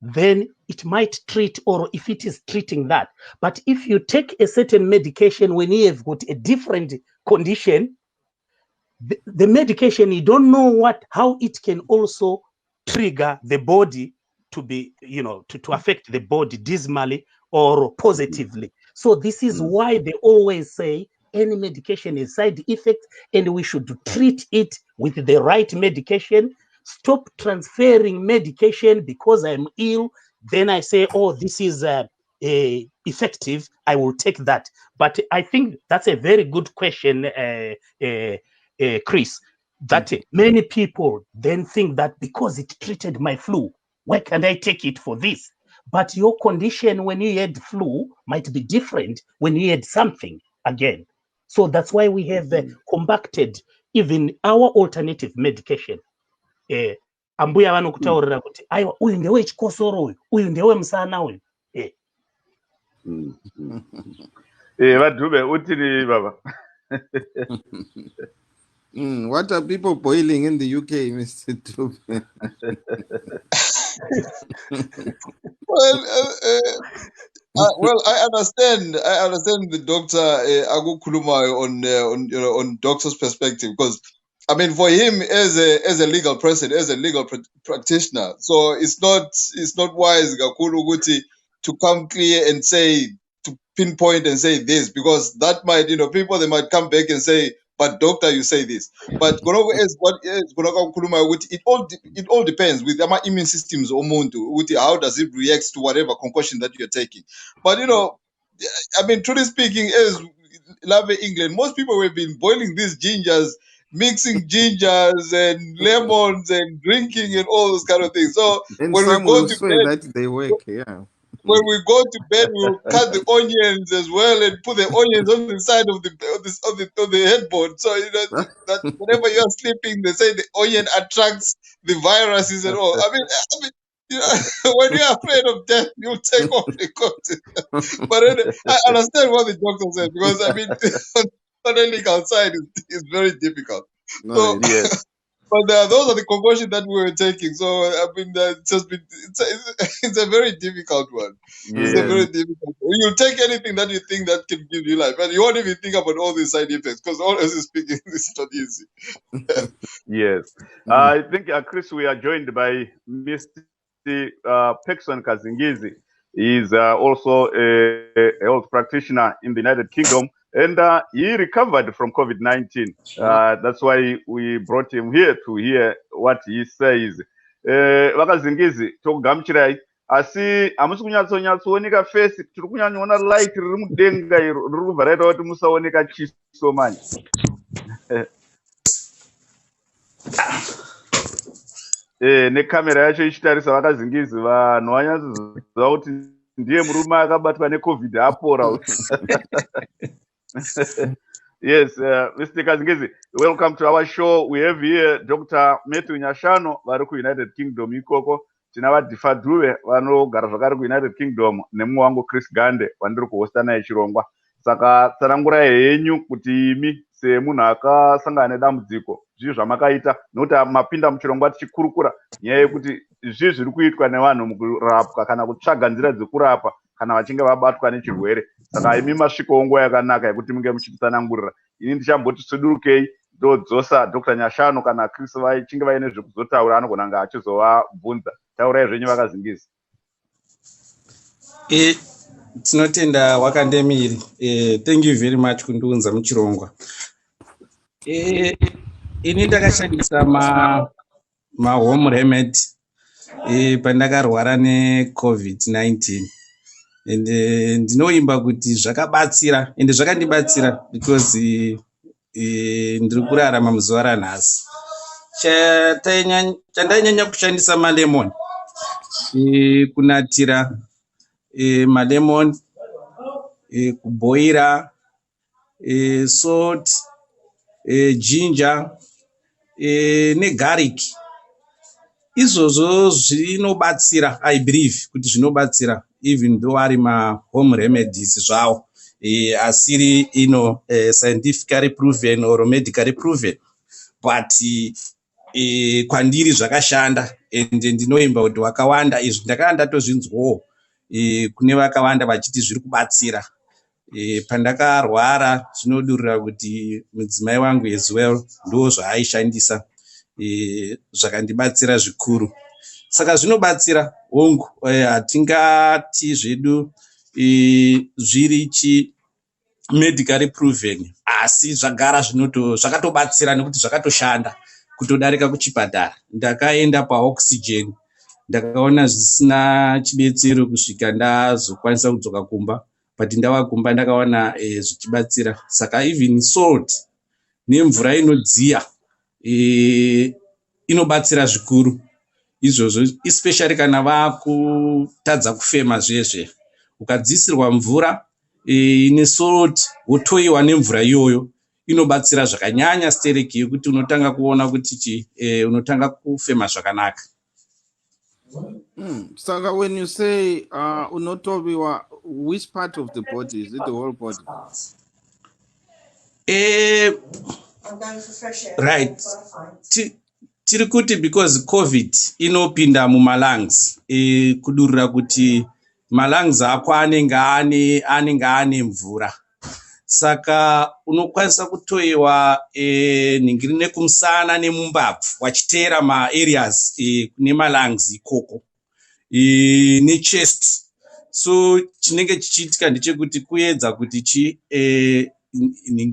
then it might treat, or if it is treating that. But if you take a certain medication when you have got a different condition, the medication, you don't know how it can also trigger the body to be, to affect the body dismally or positively. So this is why they always say any medication is side effect, and we should treat it with the right medication. Stop transferring medication because I'm ill. Then I say, oh, this is effective, I will take that. But I think that's a very good question, Chris, that many people then think that because it treated my flu, why can't I take it for this? But your condition when you had flu might be different when you had something again. So that's why we have compacted even our alternative medication. Ambuya vanokutaurira kuti aiwa uyu ndewe chikosoro uyu ndewe musana uyu.
Vadube utini baba.
What are people boiling in the UK, Mr. Dube?
Well, I understand the doctor Agu Kuluma on doctor's perspective, because I mean, for him as a legal person, as a legal practitioner, so it's not wise Gakulu Guti to come clear and say, to pinpoint and say this, because that might, people, they might come back and say, but doctor, you say this. But it all depends with our immune systems or how does it react to whatever concoction that you're taking. But I mean, truly speaking, as Love England, most people have been boiling these gingers, mixing gingers and lemons and drinking and all those kind of things. So
And
when we
some
go
will
to
swear
bed,
that they work, yeah.
when we go to bed, we'll cut the onions as well and put the onions on the side of the headboard. So that whenever you're sleeping, they say the onion attracts the viruses and all. I mean, when you're afraid of death, you take off the coat. But I understand what the doctor said, because I mean, on the legal side is very difficult.
No,
So,
Yes.
but those are the conclusions that we were taking. So I mean, it's a very difficult one. It's a very difficult one. You'll take anything that you think that can give you life, but you won't even think about all the side effects, because honestly speaking, it's not easy.
Yes. I think, Chris, we are joined by Mr. Pekson Kazingizi. He is also a health practitioner in the United Kingdom, and he recovered from COVID-19. That's why we brought him here to hear what he says. Vakazingizi, tokugamuchirai, asi hamusi kunyatsonyatsoneka face, tiri kunyanyoona light riri mudenga iro riri kubva raita kuti musaoneka chiso manje. Nekamera yacho ichitarisa vakazingizi vanhu vanyatsoziva kuti ndiye murume akabatwa neCovid apora. Yes, Mr. Kazingizi, welcome to our show. We have here Dr. Matthew Nyashano, vari kuUnited Kingdom ikoko. Tina vaDifa Dube vanogara zvakare kuUnited Kingdom, nemumwe wangu Chris Gande vandiri kuhosta naye chirongwa. Saka tsanangurai henyu kuti imi semunhu akasangana nedambudziko zvii zvamakaita, nokuti mapinda muchirongwa tichikurukura nyaya yekuti zvii zviri kuitwa nevanhu mukurapwa kana kutsvaga nzira dzekurapa kana vachinge vabatwa nechirwere. Saka imi masvikawo nguva yakanaka yekuti munge muchitsanangurira. Ini ndichamboti sudurukei ndodzosa Dr. Nyashano kana Chris vachinge vaine zvekuzotaura anogona nga achizovabvunza. Taurai zvenyu vakazingizi.
Tinotenda wakandemiri. Thank you very much kundiunza muchirongwa. Ini ndakashandisa ma home remedy pandakarwara neCovid-19. And ndinoimba kuti zvakabatsira, ende zvakandibatsira because ndiri kurarama muzuva ranhasi. Chandanyanya kushandisa malemon, kunatira malemon, kuboira, salt, ginger, negarlic. Izvozvo zvinobatsira, I believe kuti zvinobatsira, even though ari ma home remedies zvawo, asiri scientifically proven or medically proven, but kwandiri zvakashanda. Ende ndinoimba kuti wakawanda izvi ndakanda tozvinzwawo kune vakawanda vachiti zviri kubatsira. Pandakarwara zvinodurira kuti mudzimai wangu as well ndo zvaaishandisa, zvakandibatsira zvikuru. Saka zvinobatsira hongu, hatingati zvedu zviri medically proven, asi zvagara zvakatobatsira nekuti zvakatoshanda kutodarika kuchipatara. Ndakaenda paoxygen, ndakaona zvisina chibetsero kusvika ndazokwanisa kudzoka kumba, but ndava kumba ndakaona zvichibatsira. Saka even salt nemvura inodziya inobatsira zvikuru izvozvo, especially kana vakutadza kufema zvezve. Ukadzisirwa mvura ine salt wotoiwa nemvura iyoyo, inobatsira zvakanyanya stereki yekuti unotanga kuona kuti unotanga kufema zvakanaka.
Saka when you say unotoviwa, which part of the body? Is it the whole body?
Right. Tiri kuti because COVID inopinda mumalungs, kudurira kuti malungs ako anenge ane mvura. Saka unokwanisa kutoiwa ningiri nekumusana nemumbabvu wachiteera maareas kune malungs ikoko nechest. So chinenge chichiitika ndechekuti kuedza kuti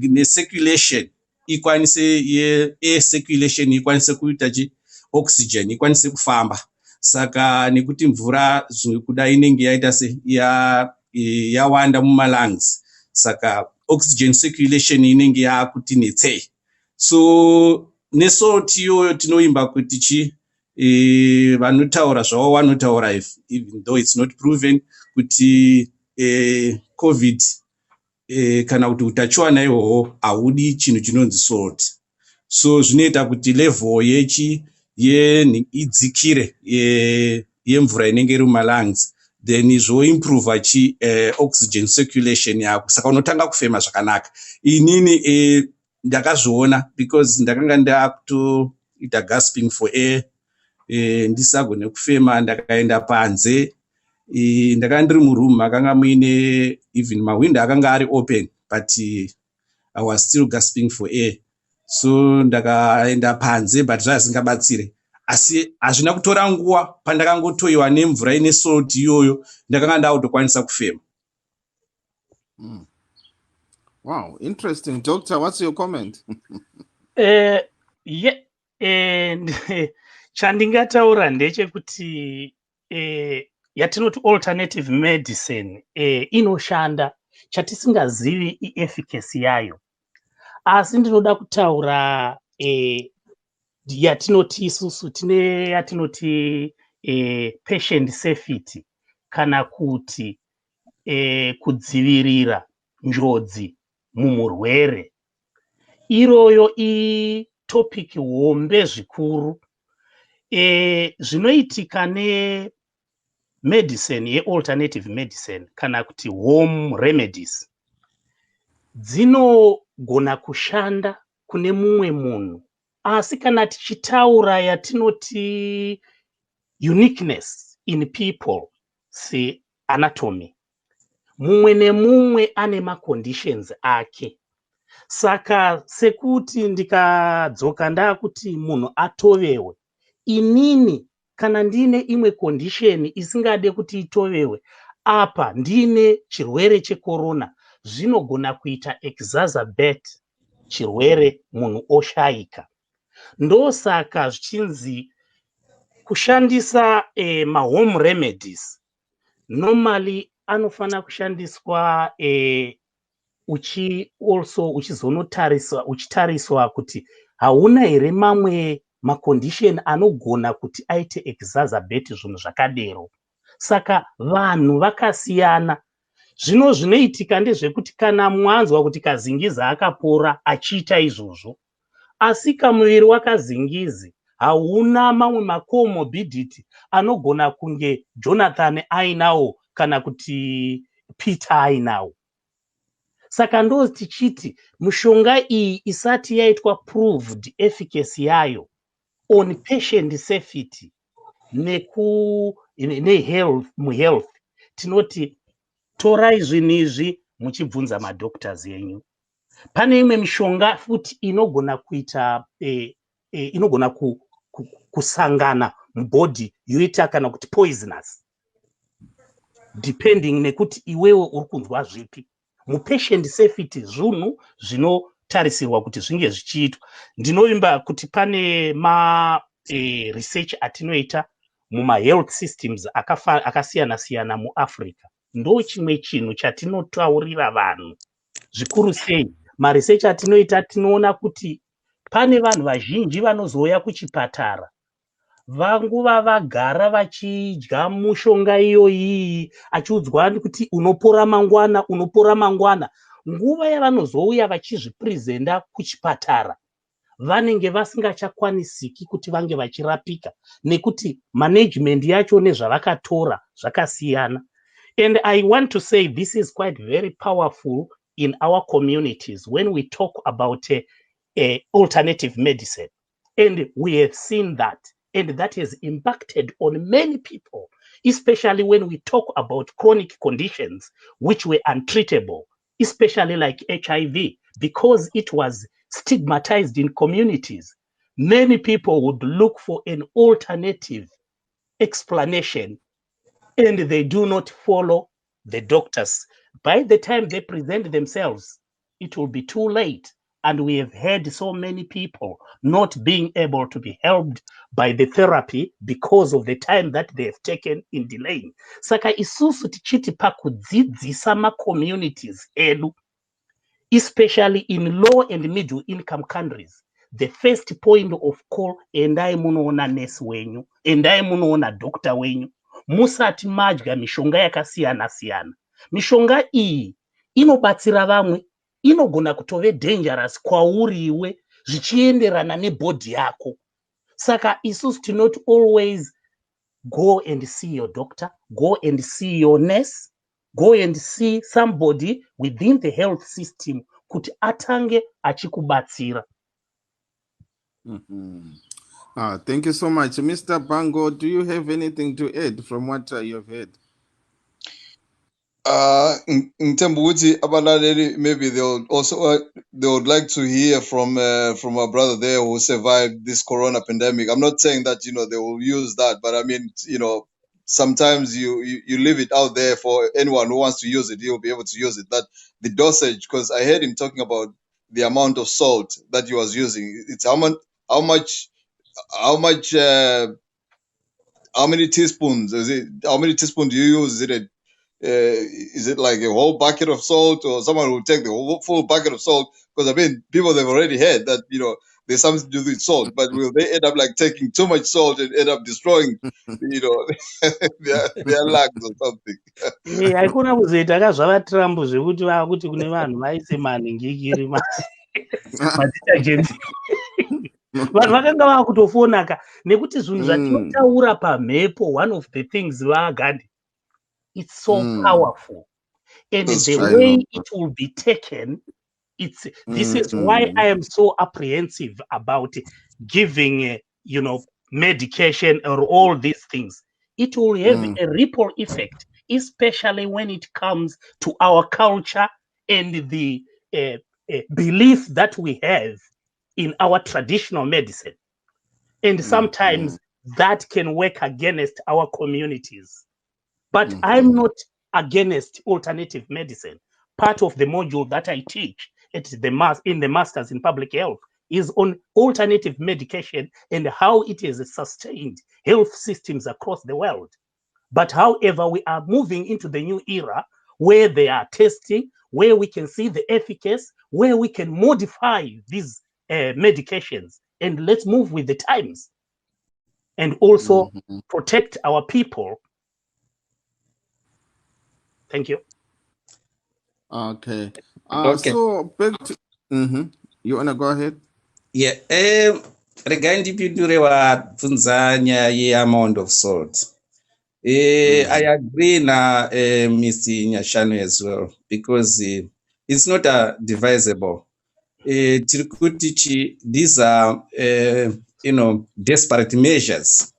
necirculation ikwanise air circulation ikwanise kuita oxygen ikwanise kufamba. Saka nekuti mvura kuda inenge yaita yawanda mumalungs, saka oxygen circulation inenge yakuti netsei. So nesalt iyoyo tinoimba kuti vanotaura zvavo vanotaura, even though it's not proven, kuti COVID kana kuti utachiwana ihwohwo haudi chinhu chinonzi salt. So zvinoita kuti level idzikire yemvura inenge iri mumalungs, then zvoimprova oxygen circulation yako, saka unotanga kufema zvakanaka. Inini ndakazviona because ndakanga ndakutoita gasping for air, ndisagone kufema, ndakaenda panze. Ndakanga ndiri muroom makanga muine even mawindow akanga ari open, but I was still gasping for air. So ndakaenda panze, but zvazingabatsire. Asi hazvina kutora nguva pandakangotoiwa nemvura ine salt iyoyo, ndakanga ndakutokwanisa kufema.
Wow, interesting. Doctor, what's your comment?
Chandingataura ndechekuti yatinoti alternative medicine inoshanda, chatisingazivi efficacy yayo. Asi ndinoda kutaura yatinoti isusu tine yatinoti patient safety kana kuti kudzivirira njodzi mumurwere. Iroyo topic hombe zvikuru. Zvinoitika medicine ye-alternative medicine kana kuti home remedies dzinogona kushanda kune mumwe munhu, asi kana tichitaura yatinoti uniqueness in people, anatomy, mumwe nemumwe ane maconditions ake. Saka sekuti ndikadzoka ndakuti munhu atovewe, inini kana ndine imwe condition isingade kuti itovewe, apa ndine chirwere checorona, zvinogona kuita exacerbate chirwere munhu oshaika. Ndosaka zvichinzi kushandisa mahome remedies normally anofana kushandiswa uchitariswa kuti hauna here mamwe macondition anogona kuti aite exacerbate zvinhu zvakadero. Saka vanhu vakasiyana. Zvino zvinoitika ndezvekuti kana mwanzwa kuti kazingizi akapora achiita izvozvo, asi kamuviri wakazingizi hauna mamwe macomorbidity anogona kunge Jonathan ainawo kana kuti Peter ainawo. Saka ndo tichiti mishonga iyi isati yaitwa proved efficacy yayo on patient safety muhealth, tinoti torai zvinhu izvi muchibvunza madoctors yenyu. Pane imwe mishonga futi inogona kuita inogona kusangana mubody yoita kana kuti poisonous, depending nekuti iwewe uri kunzwa zvipi. Mupatient safety zvinhu zvinotarisirwa kuti zvinge zvichiitwa. Ndinovimba kuti pane research atinoita mumahealth systems akasiyana siyana muAfrica. Ndo chimwe chinhu chatinotaurira vanhu zvikuru sei. Maresearch atinoita tinoona kuti pane vanhu vazhinji vanozouya kuchipatara vanguva vagara vachidya mushonga iyoyi achiudzwa kuti unopora mangwana, unopora mangwana. Nguva yavanozouya vachizvipresenta kuchipatara vanenge vasingachakwanisiki kuti vange vachirapika nekuti management yacho nezvavakatora zvakasiyana. And I want to say this is quite very powerful in our communities when we talk about alternative medicine. And we have seen that. And that has impacted on many people, especially when we talk about chronic conditions which were untreatable, especially like HIV, because it was stigmatized in communities. Many people would look for an alternative explanation and they do not follow the doctors. By the time they present themselves, it will be too late. And we have had so many people not being able to be helped by the therapy because of the time that they have taken in delaying. Saka isusu tichiti pakudzidzisa ma-communities edu, especially in low and middle income countries, the first point of call, endai munoona nurse wenyu, endai munoona doctor wenyu, musati madya mishonga yakasiyana siyana. Mishonga iyi inobatsira vamwe, inogona kutove dangerous kwauriwe zvichienderana nebody yako. Saka isusu tinoti always go and see your doctor, go and see your nurse, go and see somebody within the health system kuti atange achikubatsira.
Thank you so much. Mr. Bango, do you have anything to add from what you have heard?
Maybe they'll also they would like to hear from our brother there who survived this corona pandemic. I'm not saying that they will use that, but I mean sometimes you leave it out there for anyone who wants to use it. He'll be able to use it. That the dosage, because I heard him talking about the amount of salt that he was using. It's how much how many teaspoons is it? How many teaspoons do you use? Is it like a whole bucket of salt, or someone will take the whole full bucket of salt? Because I mean, people they've already heard that there's something to do with salt, but will they end up like taking too much salt and end up destroying their lungs or something?
Haikuna kuzoita kazvava Trump zvekuti vakuti kune vanhu vaise manhingikiri madetergents. Vanhu vakanga vakutofona ka nekuti zvinhu zvatinotaura pamhepo, one of the things vagadi, it's so powerful, and
That's
the
true.
way it will be taken, this is why I am so apprehensive about giving medication or all these things. It will have a ripple effect, especially when it comes to our culture and the belief that we have in our traditional medicine. And sometimes that can work against our communities. But I'm not against alternative medicine. Part of the module that I teach in the Masters in Public Health is on alternative medication and how it has sustained health systems across the world. But however, we are moving into the new era where they are testing, where we can see the efficacy, where we can modify these medications, and let's move with the times and also protect our people. Thank you.
Okay.
Okay.
So back to you wanna go ahead?
Yeah. Regai ndipindure wabvunza nyaya yeamount of salt. I agree na Ms. Nyashanu as well, because it's not divisible. These are desperate measures,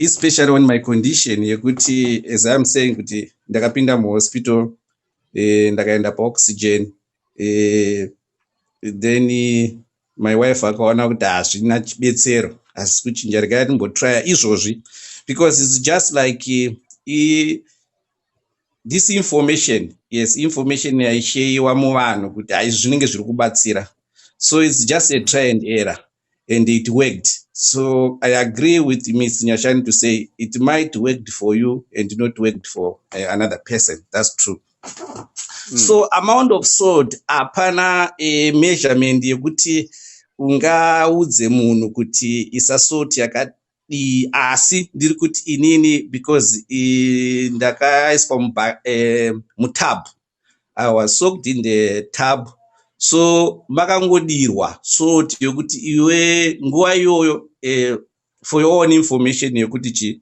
especially on my condition yekuti, as I'm saying, kuti ndakapinda muhospital, ndakaenda paoxygen, then my wife akaona kuti hazvina chibetsero, asi kuchinja regai timbotrya izvozvi, because it's just like this information, yes, information yaishayiwa muvanhu kuti haizvi zvinenge zviri kubatsira. So it's just a try and error, and it worked. So I agree with Ms. Nyashani to say it might work for you and not work for another person. That's true. So amount of salt hapana measurement yekuti ungaudze munhu kuti isa salt yakadi, asi ndiri kuti inini, because ndakaiswa mutab, I was soaked in the tub, so makangodirwa salt yokuti iwe nguva iyoyo, for your own information yekuti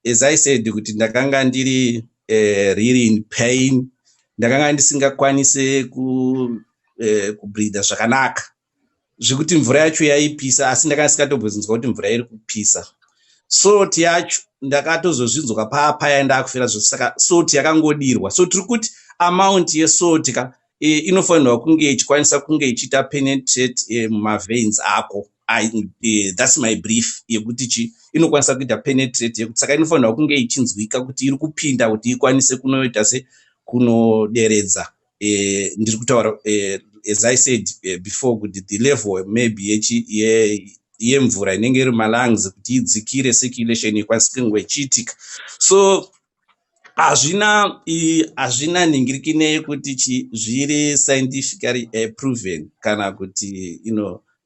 as I said kuti ndakanga ndiri really in pain, ndakanga ndisingakwanise kubreatha zvakanaka, zvekuti mvura yacho yaipisa, asi ndakanga ndisingatobvunzwa kuti mvura iri kupisa. Salt yacho ndakatozozvinzwa paya ndakufira zvose, saka salt yakangodirwa. So tiri kuti amount yesalt inofanirwa kunge ichikwanisa kunge ichiita penetrate mumaveins ako. That's my brief yekuti inokwanisa kuita penetrate yekuti saka inofanirwa kunge ichinzwika kuti iri kupinda kuti ikwanise kunoita kunoderedza. Ndiri kutaura as I said before kuti the level maybe yemvura inenge iri malungs kuti idzikire, circulation ikwanise kunge ichiitika. So hazvina nhingirikine kuti zviri scientifically proven kana kuti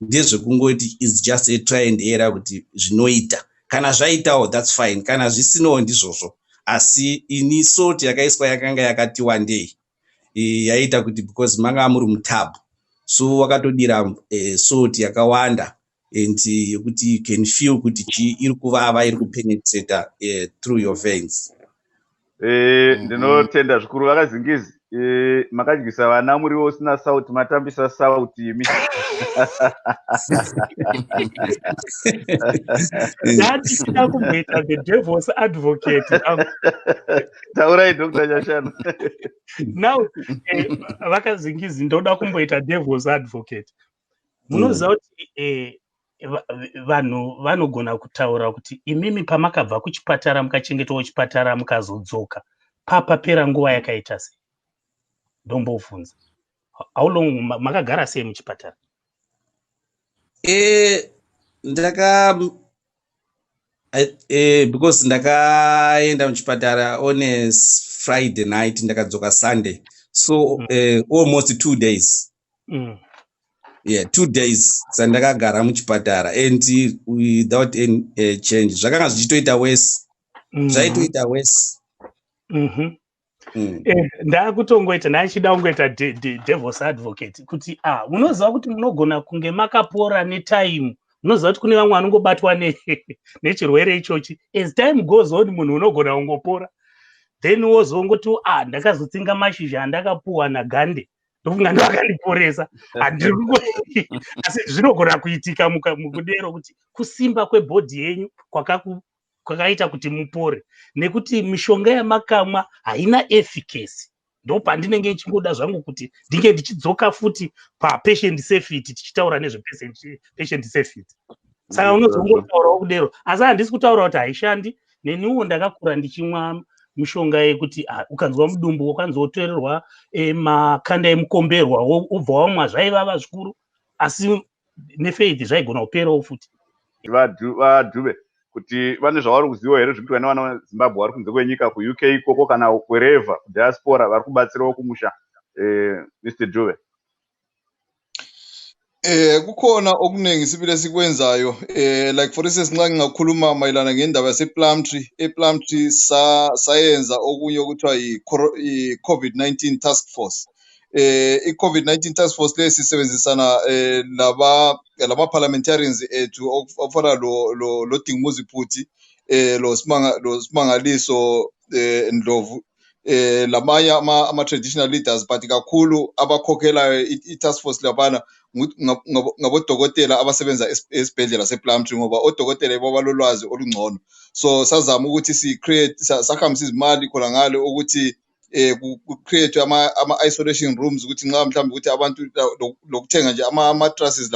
ndezvekungoti is just a try and error kuti zvinoita. Kana zvaitawo that's fine, kana zvisinowo ndizvozvo. Asi ini salt yakaiswa yakanga yakati wandei, yaita kuti because manga muri mutab, so wakatodira salt yakawanda, and yekuti you can feel kuti iri kuvava, iri kupenetrate through your veins.
Ndinotenda zvikuru vakazingizi, makadyisa vana muriwo usina sauti, matambisa sauti imi.
Ndatichida kumboita the devil's advocate.
Taurai Dr. Nyashanu.
Now, vakazingizi ndoda kumboita devil's advocate. Munoziva kuti vanhu vanogona kutaura kuti imimi pamakabva kuchipatara mukachengetwa kuchipatara mukazodzoka papapera nguva yakaita sei? Ndombobvunza. How long makagara sei muchipatara?
Because ndakaenda muchipatara on a Friday night ndakadzoka Sunday, so almost 2 days. Yeah, 2 days sandakagara muchipatara and without any change. Zvakanga zvichitoita worse. Zvaitoita worse.
Ndakutongoita ndachida kungoita devil's advocate kuti unoziva kuti munogona kunge makapora netime, unoziva kuti kune vamwe vanongobatwa nechirwere ichochi. As time goes on munhu unogona kungopora, then wozongoti ndakazotsinga mashizha andakapuwa naGandhi ndofunga ndo akandiporesa. Asi zvinogona kuitika mukudero kuti kusimba kwebhodhi yenyu kwakaita kuti mupore, nekuti mishonga yamakamwa haina efficacy. Ndo pandinenge nchingoda zvangu kuti ndinge ndichidzoka futi papatient safety, tichitaura nezvepatient safety. Saka unozongotaurawo kudero, asi handisi kutaura kuti haishandi. Neniwo ndakakura ndichimwa mishonga yekuti ukanzwa mudumbu ukanzotorerwa makanda emukomberwa ubva wamwa zvaivava zvikuru, asi nefaith zvaigona kuperawo futi.
Vadhube kuti vane zvavari kuziva here zvekuti vane vana veZimbabwe vari kunze kwenyika kuUK ikoko kana wherever kudiaspora vari kubatsirawo kumusha, Mr. Dube?
Kukhona okuningi sibile sikwenzayo, like for instance nxa ngingakhuluma mayelana ngendaba yasePlumtree. ePlumtree sayenza okunye okuthiwa i-COVID-19 task force. I-COVID-19 task force le sisebenzisana lama parliamentarians ethu ofana lo Dingmuzi Phuthi, lo Simangaliso Ndlovu, lamanye ama-traditional leaders, but kakhulu abakhokhelayo i-task force labana ngabodokotela abasebenza esibhedlela sePlumtree, ngoba odokotela yibo abalolwazi olungcono. So sazama ukuthi sakhambisa izimali khona ngale ukuthi ku-create ama-isolation rooms ukuthi nxa mhlawumbe ukuthi abantu lokuthenga nje ama-mattresses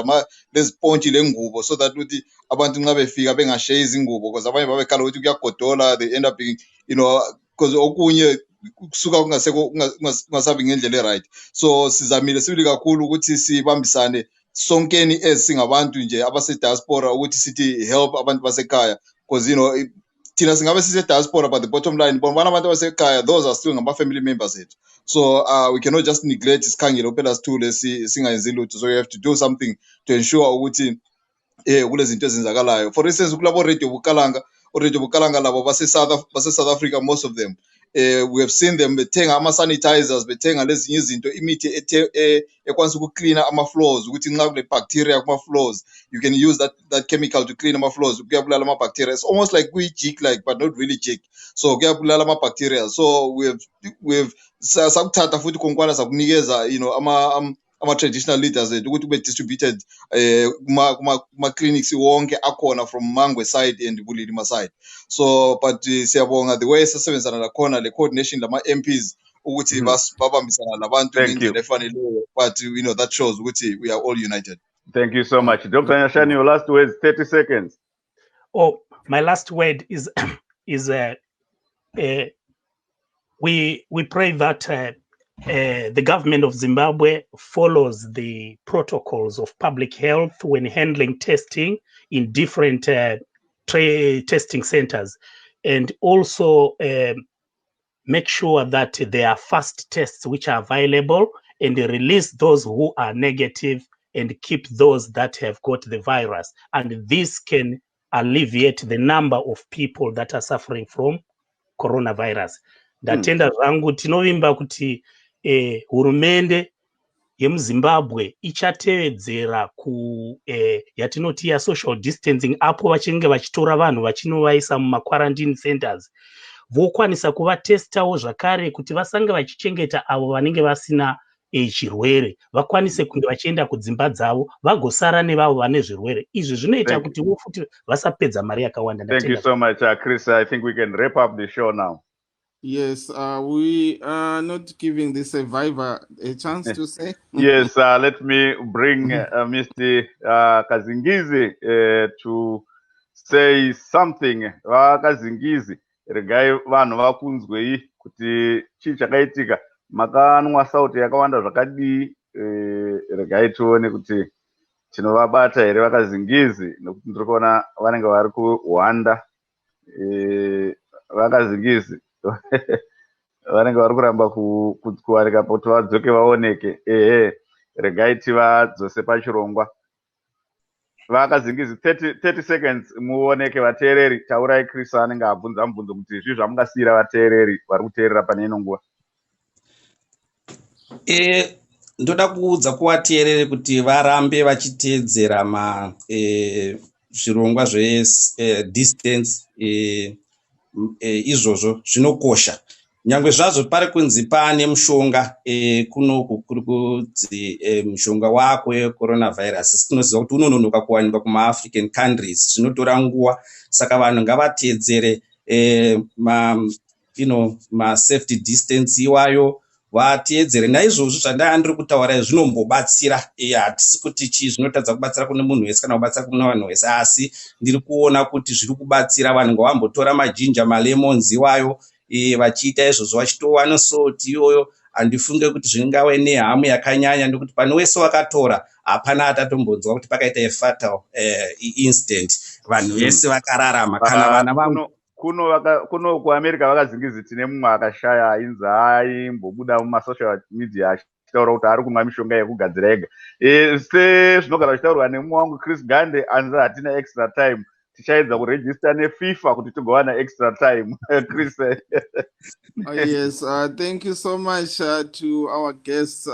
lezipontshi lengubo, so that ukuthi abantu nxa befika bengasheyi izingubo, because abanye babekhala ukuthi kuyagodola, they end up being, because okunye kusuka kungasabi ngendlela right. So sizamile sibili kakhulu ukuthi sibambisane sonkeni esingabantu nje abase-diaspora ukuthi sithi help abantu basekhaya, because thina singabe sise-diaspora, but the bottom line bona abantu basekhaya, those are still ngama-family members ethu. So we cannot just neglect isikhangele kuphela sithule singayenzi lutho. So you have to do something to ensure ukuthi kulezinto ezenzakalayo. For instance kulabo Radio Bukalanga labo base-South Africa, most of them, we have seen them bethenga ama-sanitizers, bethenga lezinye izinto, imithi ekwanisa ukucleana ama-floors, ukuthi nxa kule-bacteria kuma-floors, you can use that chemical to clean ama-floors, kuyabulala ama-bacteria. It's almost like kuyi-jig like, but not really jig. So kuyabulala ama-bacteria. So we have sakuthatha futhi konkwana sakunikeza ama-traditional leaders ukuthi kube distributed kuma-clinics wonke akhona from Mangwe side and Bulilima side. So but siyabonga the way sasebenzana lakhona le coordination lama-MPs ukuthi babambisana labantu ngendlela efaneleyo, but that shows ukuthi we are all united.
Thank you so much. Dr. Nyashani, your last words, 30 seconds.
My last word is we pray that the government of Zimbabwe follows the protocols of public health when handling testing in different testing centers, and also make sure that there are fast tests which are available, and release those who are negative and keep those that have got the virus. And this can alleviate the number of people that are suffering from coronavirus. Ndatenda zvangu tinovimba kuti hurumende yemuZimbabwe ichatevedzera yatinoti ya social distancing, apo vachinge vachitora vanhu vachinovaisa muma-quarantine centers, vokwanisa kuvatestawo zvakare kuti vasange vachichengeta avo vanenge vasina chirwere, vakwanise kunge vachienda kudzimba dzavo vagosara nevavo vane zvirwere. Izvi zvinoita kuti futi vasapedza mari yakawanda.
Thank you so much, Chris. I think we can wrap up the show now.
Yes, we are not giving the survivor a chance to say.
Yes, let me bring Mr. Kazingizi to say something. Kazingizi, regai vanhu vakunzwei kuti chii chakaitika, makanwa sauti yakawanda zvakadii, regai tione kuti tinovabata here vakazingizi, nokuti ndiri kuona vanenge vari kuhwanda vakazingizi vanenge vari kuramba kuwanika kuti vadzoke vaoneke. Regai tivadzose pachirongwa. Vakazingizi 30 seconds muoneke vateereri. Taurai Chris anenge abvunza mubvunzo kuti zvii zvamungasiyira vateereri vari kuteerera pane ino nguva.
Ndoda kuudza kuvateereri kuti varambe vachiteedzera zvirongwa distance izvozvo zvinokosha. Nyangwe zvazvo pari kunzi pane mushonga kunoku kuri kunzi mushonga wako wecoronavirus, tinoziva kuti unononoka kuwanikwa kuma-African countries, zvinotora nguva. Saka vanhu ngavateedzere ma-safety distance iwayo, vateedzere. Naizvozvo zvandanga ndiri kutaura zvinombobatsira. Hatisi kuti zvinotadza kubatsira kune munhu wese kana kubatsira kune vanhu vese, asi ndiri kuona kuti zviri kubatsira. Vanhu ngavambotora majinja, malemons iwayo vachiita izvozvo, vachitova nosoti iyoyo. Handifunge kuti zvingave nehamu yakanyanya, nekuti pane wese wakatora hapana atatombonzwa kuti pakaita fatal incident. Vanhu vese vakararama. Kana vana vangu
kuno kuAmerica vakazingizi tine mumwe akashaya ainzi aimbobuda mumasocial media achitaura kuti ari kumwa mishonga yekugadzira ega. Sezvinogara zvichitaurwa nemumwe wangu Chris Gande, anzi hatina extra time, tichaedza kuregister neFIFA kuti tigowana extra time. Chris.
Yes, thank you so much to our guests.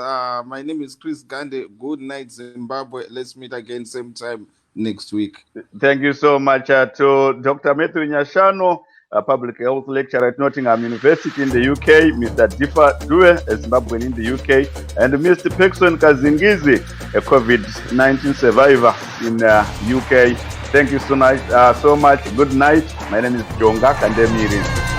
My name is Chris Gande. Good night, Zimbabwe. Let's meet again same time next week.
Thank you so much to Dr. Matthew Nyashano, a public health lecturer at Nottingham University in the UK, Mr. Difa Due, a Zimbabwean in the UK, and Mr. Pekson Kazingizi, a COVID-19 survivor in UK. Thank you so much. Good night. My name is Jonga Kandemiri.